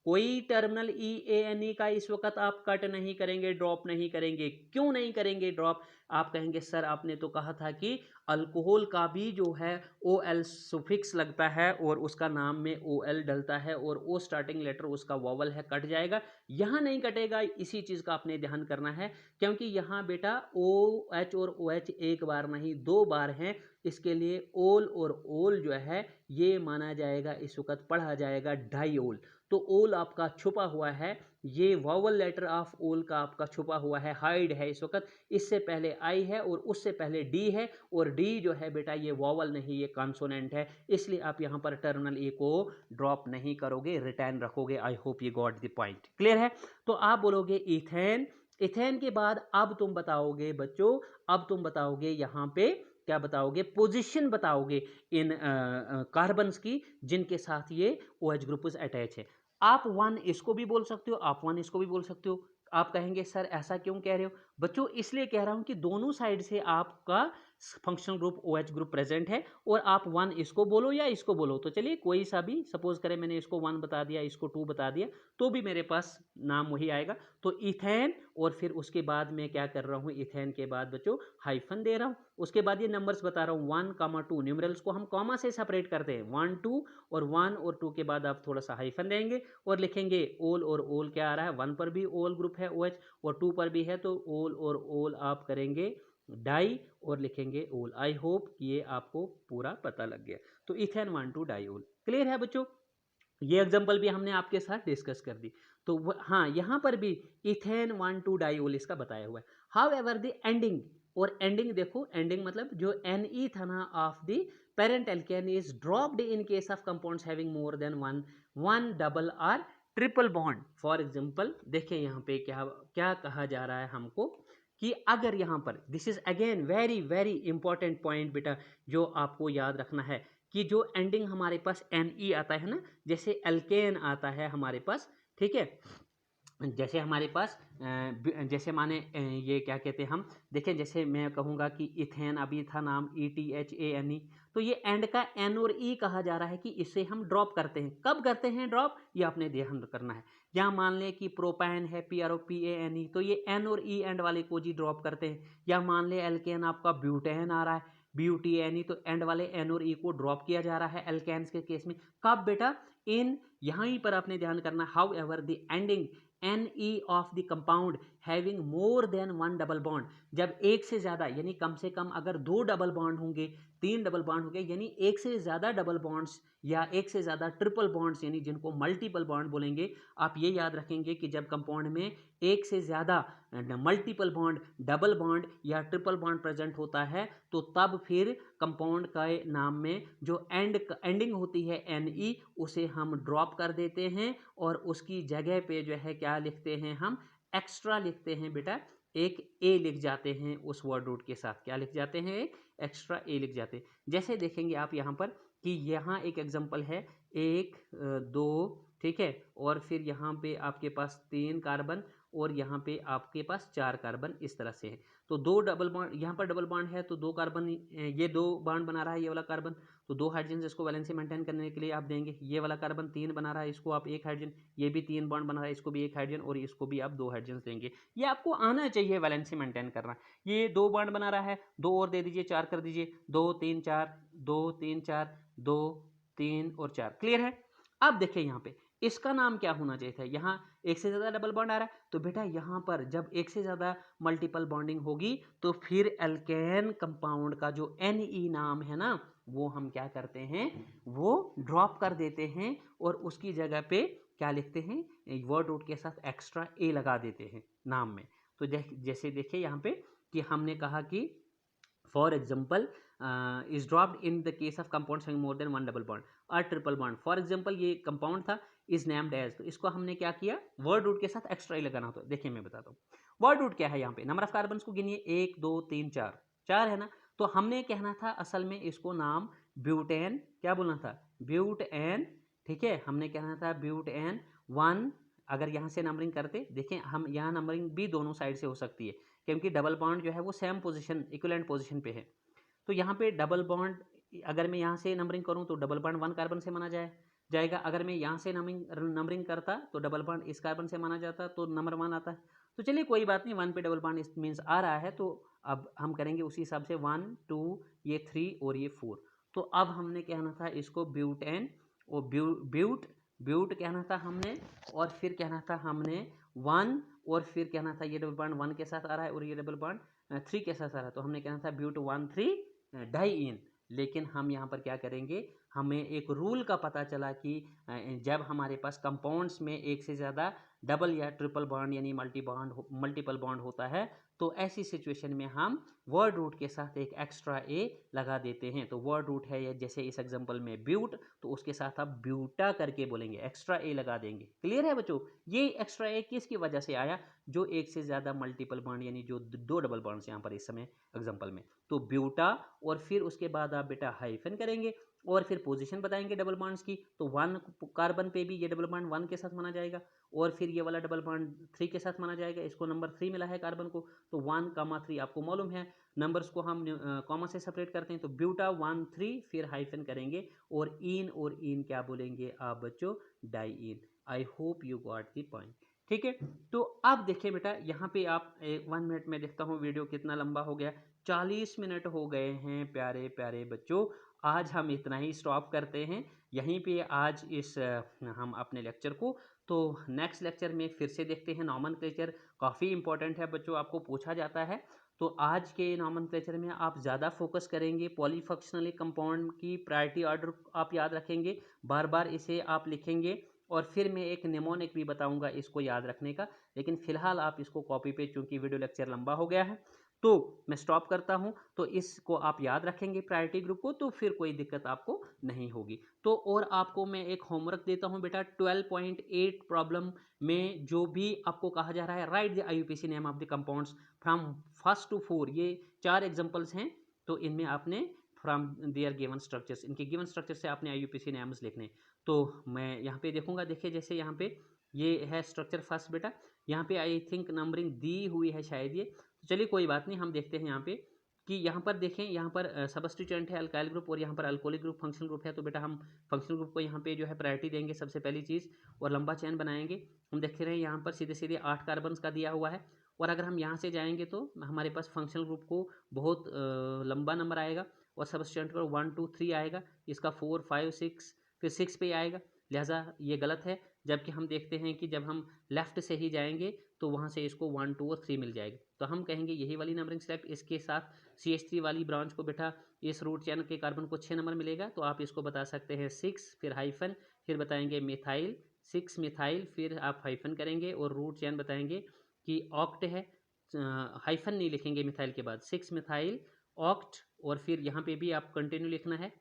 कोई टर्मिनल EANE का इस वक्त आप कट नहीं करेंगे, ड्रॉप नहीं करेंगे। क्यों नहीं करेंगे ड्रॉप? आप कहेंगे सर आपने तो कहा था कि अल्कोहल का भी जो है OL सुफिक्स लगता है और उसका नाम में OL डलता है और O स्टार्टिंग लेटर उसका वॉवल है, कट जाएगा। यहाँ नहीं कटेगा, इसी चीज़ का आपने ध्यान करना है, क्योंकि यहाँ बेटा OH और OH एक बार नहीं 2 बार हैं। इसके लिए ओल और ओल जो है ये माना जाएगा, इस वक्त पढ़ा जाएगा डाइओल। तो ओल आपका छुपा हुआ है, ये वॉवल लेटर ऑफ ओल का आपका छुपा हुआ है, हाइड है इस वक्त। इससे पहले आई है और उससे पहले डी है, और डी जो है बेटा ये वॉवल नहीं, ये कॉन्सोनेंट है, इसलिए आप यहाँ पर टर्मिनल ए को ड्रॉप नहीं करोगे, रिटर्न रखोगे। I hope you got the point, clear है? तो आप बोलोगे इथेन। इथेन के बाद अब तुम बताओगे बच्चों, अब तुम बताओगे यहाँ पे क्या बताओगे? पोजीशन बताओगे इन कार्बन्स की जिनके साथ ये OH ग्रुप अटैच है। आप 1 इसको भी बोल सकते हो, आप 1 इसको भी बोल सकते हो। आप कहेंगे सर ऐसा क्यों कह रहे हो? बच्चों इसलिए कह रहा हूं कि दोनों साइड से आपका functional group OH group present है, और आप 1 इसको बोलो या इसको बोलो, तो चलिए कोई सा भी, सपोज करें मैंने इसको 1 बता दिया, इसको 2 बता दिया, तो भी मेरे पास नाम वही आएगा। तो इथेन, और फिर उसके बाद मैं क्या कर रहा हूँ, इथेन के बाद बच्चों हाइफन दे रहा हूँ। उसके बाद ये नंबर्स बता रहा हूँ 1, 2, न्यूमरल्स को हम कॉमा से सेपरेट करते हैं, 1, 2, और 1 और 2 के बाद आप थोड़ा सा हाइफन देंगे और लिखेंगे ओल, और ओल क्या आ रहा है, 1 पर भी ओल ग्रुप है OH और 2 पर भी है, तो ओल और ओल आप करेंगे डाई और लिखेंगे ओल। आई होप ये आपको पूरा पता लग गया। तो इथेन 1,2 डाइओल, क्लियर है बच्चों? ये एग्जांपल भी हमने आपके साथ डिस्कस कर दी। तो हाँ, यहाँ पर भी इथेन 1,2 डाइओल इसका बताया हुआ है। हाउ एवर द एंडिंग, और एंडिंग देखो, एंडिंग मतलब जो Ne था ना of the parent alkane is dropped in case of compounds having more than one double और ट्रिपल बॉन्ड। फॉर एग्जांपल देखिए यहाँ पे क्या क्या कहा जा रहा है हमको, कि अगर यहाँ पर, this is again very very important point बेटा, जो आपको याद रखना है, कि जो एंडिंग हमारे पास Ne आता है ना, जैसे एल्केन आता है हमारे पास, ठीक है, जैसे हमारे पास जैसे माने ये क्या कहते हैं हम, देखें जैसे मैं कहूँगा कि इथेन, अभी था नाम ETHANE, तो ये एंड का N और E कहा जा रहा है कि इसे हम ड्रॉप करते हैं। कब करते हैं ड्रॉप, ये आपने ध्यान करना है। यहाँ मान लें कि प्रोपैन है PROPANE, तो ये N और E एंड वाले को जी ड्रॉप करते हैं। या मान लें एल्केन आपका ब्यूटेन आ रहा है, BUTANE, तो एंड वाले N और E को ड्रॉप किया जा रहा है एल्केन्स के केस में। कब बेटा, इन यहीं पर आपने ध्यान करना, how ever the ending Ne of the compound having more then 1 double bond, जब एक से ज्यादा, यानी कम से कम अगर 2 डबल बॉन्ड होंगे, 3 डबल बॉन्ड होंगे, यानी एक से ज्यादा डबल बॉन्ड्स या एक से ज्यादा ट्रिपल बॉन्ड्स, यानी जिनको मल्टीपल बॉन्ड बोलेंगे। आप ये याद रखेंगे कि जब कंपाउंड में एक से ज्यादा मल्टीपल बॉन्ड, डबल बॉन्ड या ट्रिपल बॉन्ड प्रेजेंट होता है, तो तब फिर कंपाउंड का नाम में जो एंडिंग होती है Ne, उसे हम ड्रॉप कर देते हैं और उसकी जगह पे जो है क्या लिखते हैं, हम एक्स्ट्रा लिखते हैं बेटा, एक ए लिख जाते हैं उस वर्ड रूट के साथ। क्या लिख जाते हैं, एक एक्स्ट्रा ए लिख जाते हैं। जैसे देखेंगे आप यहाँ पर कि यहाँ एक एग्जांपल है, 1, 2, ठीक है, और फिर यहाँ पे आपके पास 3 कार्बन और यहाँ पे आपके पास 4 कार्बन इस तरह से है। तो 2 डबल बॉन्ड, यहाँ पर डबल बॉन्ड है तो 2 कार्बन, ये 2 बॉन्ड बना रहा है ये वाला कार्बन, तो 2 हाइड्रोजन इसको वैलेंसी मेंटेन करने के लिए आप देंगे। ये वाला कार्बन 3 बना रहा है, इसको आप 1 हाइड्रोजन, ये भी 3 बॉन्ड बना रहा है, इसको भी 1 हाइड्रोजन, और इसको भी आप 2 हाइड्रोजन देंगे। ये आपको आना चाहिए वैलेंसी मेंटेन करना। ये 2 बॉन्ड बना रहा है, 2 और दे दीजिए, 4 कर दीजिए, 2 3 4, 2 3 4, 2 3 और 4, क्लियर है? अब देखिए यहाँ पे इसका नाम क्या होना चाहिए था, यहाँ एक से ज्यादा डबल बॉन्ड आ रहा है, तो बेटा यहाँ पर जब एक से ज्यादा मल्टीपल बॉन्डिंग होगी तो फिर एल्केन कंपाउंड का जो Ne नाम है ना, वो हम क्या करते हैं, वो ड्रॉप कर देते हैं और उसकी जगह पे क्या लिखते हैं, वर्ड रूट के साथ एक्स्ट्रा ए लगा देते हैं नाम में। तो जैसे देखिए यहाँ पे कि हमने कहा कि for example is dropped in the case of compounds having more then 1 double bond और ट्रिपल बॉन्ड। फॉर एग्जाम्पल ये कंपाउंड था, इज नेम्ड एज, तो इसको हमने क्या किया, वर्ड रूट के साथ एक्स्ट्रा लगाना होता है। देखिए मैं बताता हूँ वर्ड रूट क्या है। यहाँ पे नंबर ऑफ कार्बन को गिनिए, 1 2 3 4, 4 है ना, तो हमने कहना था असल में इसको नाम ब्यूटेन, क्या बोलना था, ब्यूटेन, ठीक है, हमने कहना था ब्यूटेन 1। अगर यहाँ से नंबरिंग करते, देखें हम यहाँ नंबरिंग भी दोनों साइड से हो सकती है क्योंकि डबल बॉन्ड जो है वो सेम पोजीशन, इक्विवेलेंट पोजीशन पे है। तो यहाँ पे डबल बॉन्ड अगर मैं यहाँ से नंबरिंग करूँ तो डबल बॉन्ड 1 कार्बन से माना जाए, जाएगा। अगर मैं यहाँ से नंबरिंग करता तो डबल बॉन्ड इस कार्बन से माना जाता तो नंबर 1 आता है। तो चलिए कोई बात नहीं, 1 पे डबल बॉन्ड इस मीन्स आ रहा है, तो अब हम करेंगे उसी हिसाब से 1 2 ये 3 और ये 4। तो अब हमने कहना था इसको ब्यूटेन और ब्यूट कहना था हमने, और फिर कहना था हमने 1, और फिर कहना था ये डबल बॉन्ड 1 के साथ आ रहा है और ये डबल बॉन्ड 3 के साथ आ रहा है, तो हमने कहना था ब्यूट 1 3 डाइईन। लेकिन हम यहाँ पर क्या करेंगे, हमें एक रूल का पता चला कि जब हमारे पास कंपाउंड्स में एक से ज़्यादा डबल या ट्रिपल बॉन्ड यानी मल्टीपल बॉन्ड होता है, तो ऐसी सिचुएशन में हम वर्ड रूट के साथ एक एक्स्ट्रा ए लगा देते हैं। तो वर्ड रूट है जैसे इस एग्जांपल में ब्यूट, तो उसके साथ आप ब्यूटा करके बोलेंगे, एक्स्ट्रा ए लगा देंगे। क्लियर है बच्चों? ये एक्स्ट्रा ए किसकी वजह से आया, जो एक से ज़्यादा मल्टीपल बॉन्ड यानी जो 2 डबल बॉन्ड्स यहाँ पर इस समय एग्जाम्पल में, तो ब्यूटा, और फिर उसके बाद आप बेटा हाइफन करेंगे और फिर पोजीशन बताएंगे डबल बॉन्ड्स की। तो 1 कार्बन पे भी ये डबल बॉन्ड 1 के साथ माना जाएगा, और फिर ये वाला डबल बॉन्ड 3 के साथ माना जाएगा, इसको नंबर 3 मिला है कार्बन को, तो 1,3 आपको मालूम है नंबर्स को हम कॉमा से सेपरेट करते हैं, तो ब्यूटा 1 3 फिर हाइफन करेंगे और इन क्या बोलेंगे आप बच्चों, diene. I hope you got the point. ठीक है, तो अब देखिए बेटा यहाँ पे आप 1 मिनट में देखता हूँ वीडियो कितना लंबा हो गया, 40 मिनट हो गए हैं प्यारे प्यारे बच्चों। आज हम इतना ही स्टॉप करते हैं यहीं पे आज इस हम अपने लेक्चर को। तो नेक्स्ट लेक्चर में फिर से देखते हैं नॉमेनक्लेचर, काफ़ी इंपॉर्टेंट है बच्चों, आपको पूछा जाता है। तो आज के नॉमेनक्लेचर में आप ज़्यादा फोकस करेंगे पॉलीफंक्शनल कंपाउंड की प्रायोरिटी ऑर्डर आप याद रखेंगे, बार बार इसे आप लिखेंगे, और फिर मैं एक निमोनिक भी बताऊंगा इसको याद रखने का। लेकिन फिलहाल आप इसको कॉपी पे, चूंकि वीडियो लेक्चर लंबा हो गया है तो मैं स्टॉप करता हूं। तो इसको आप याद रखेंगे प्रायोरिटी ग्रुप को, तो फिर कोई दिक्कत आपको नहीं होगी। तो और आपको मैं एक होमवर्क देता हूं बेटा, 12.8 प्रॉब्लम में जो भी आपको कहा जा रहा है, right the IUPAC name of the compounds from 1 to 4, ये 4 एग्जांपल्स हैं। तो इनमें आपने फ्रॉम देयर गिवन स्ट्रक्चर्स, इनके गिवन स्ट्रक्चर से आपने आईयूपीसी नेम्स लिखने। तो मैं यहाँ पे देखूंगा, देखिए जैसे यहाँ पे ये है स्ट्रक्चर फर्स्ट बेटा, यहाँ पे आई थिंक नंबरिंग दी हुई है शायद ये, तो चलिए कोई बात नहीं, हम देखते हैं यहाँ पे कि यहाँ पर देखें, यहाँ पर सबस्टिट्यूएंट है अल्काइल ग्रुप और यहाँ पर अल्कोहलिक ग्रुप फंक्शनल ग्रुप है। तो बेटा हम फंक्शनल ग्रुप को यहाँ पे जो है प्रायोरिटी देंगे सबसे पहली चीज़, और लंबा चेन बनाएंगे। हम देख रहे हैं यहाँ पर सीधे सीधे 8 कार्बन का दिया हुआ है, और अगर हम यहाँ से जाएंगे तो हमारे पास फंक्शनल ग्रुप को बहुत लंबा नंबर आएगा, और सबस्टिट्यूएंट को 1 2 3 आएगा, इसका 4 5 6 फिर 6 पे आएगा, लिहाजा ये गलत है। जबकि हम देखते हैं कि जब हम लेफ्ट से ही जाएंगे तो वहाँ से इसको 1 2 और 3 मिल जाएगा, तो हम कहेंगे यही वाली नंबरिंग सेलेक्ट, इसके साथ CH3 वाली ब्रांच को बेटा इस रूट चैन के कार्बन को 6 नंबर मिलेगा, तो आप इसको बता सकते हैं 6 फिर हाइफन फिर बताएंगे मिथाइल, 6 मिथाइल फिर आप हाइफन करेंगे और रूट चैन बताएंगे कि ऑक्ट है, हाइफन नहीं लिखेंगे मिथाइल के बाद, 6 मिथाइल ऑक्ट, और फिर यहाँ पे भी आप कंटिन्यू लिखना है,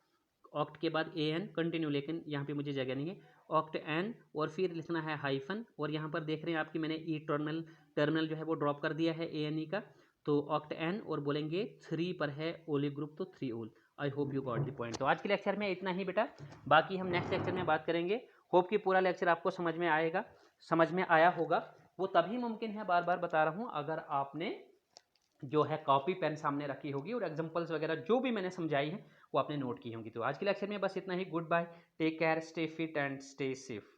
ऑक्ट के बाद AN कंटिन्यू, लेकिन यहाँ पे मुझे जगह नहीं है, ऑक्ट N, और फिर लिखना है हाइफन, और यहाँ पर देख रहे हैं आपकी मैंने ई टर्मिनल जो है वो ड्रॉप कर दिया है ANE का, तो ऑक्ट N और बोलेंगे 3 पर है ओलिक ग्रुप, तो 3 ओल। I hope you got the point. तो आज के लेक्चर में इतना ही बेटा, बाकी हम नेक्स्ट लेक्चर में बात करेंगे। होप कि पूरा लेक्चर आपको समझ में आएगा, समझ में आया होगा। वो तभी मुमकिन है, बार बार बता रहा हूँ, अगर आपने जो है कॉपी पेन सामने रखी होगी और एग्जांपल्स वगैरह जो भी मैंने समझाई है वो आपने नोट की होंगी। तो आज के लेक्चर में बस इतना ही। Goodbye, take care, stay fit and stay safe.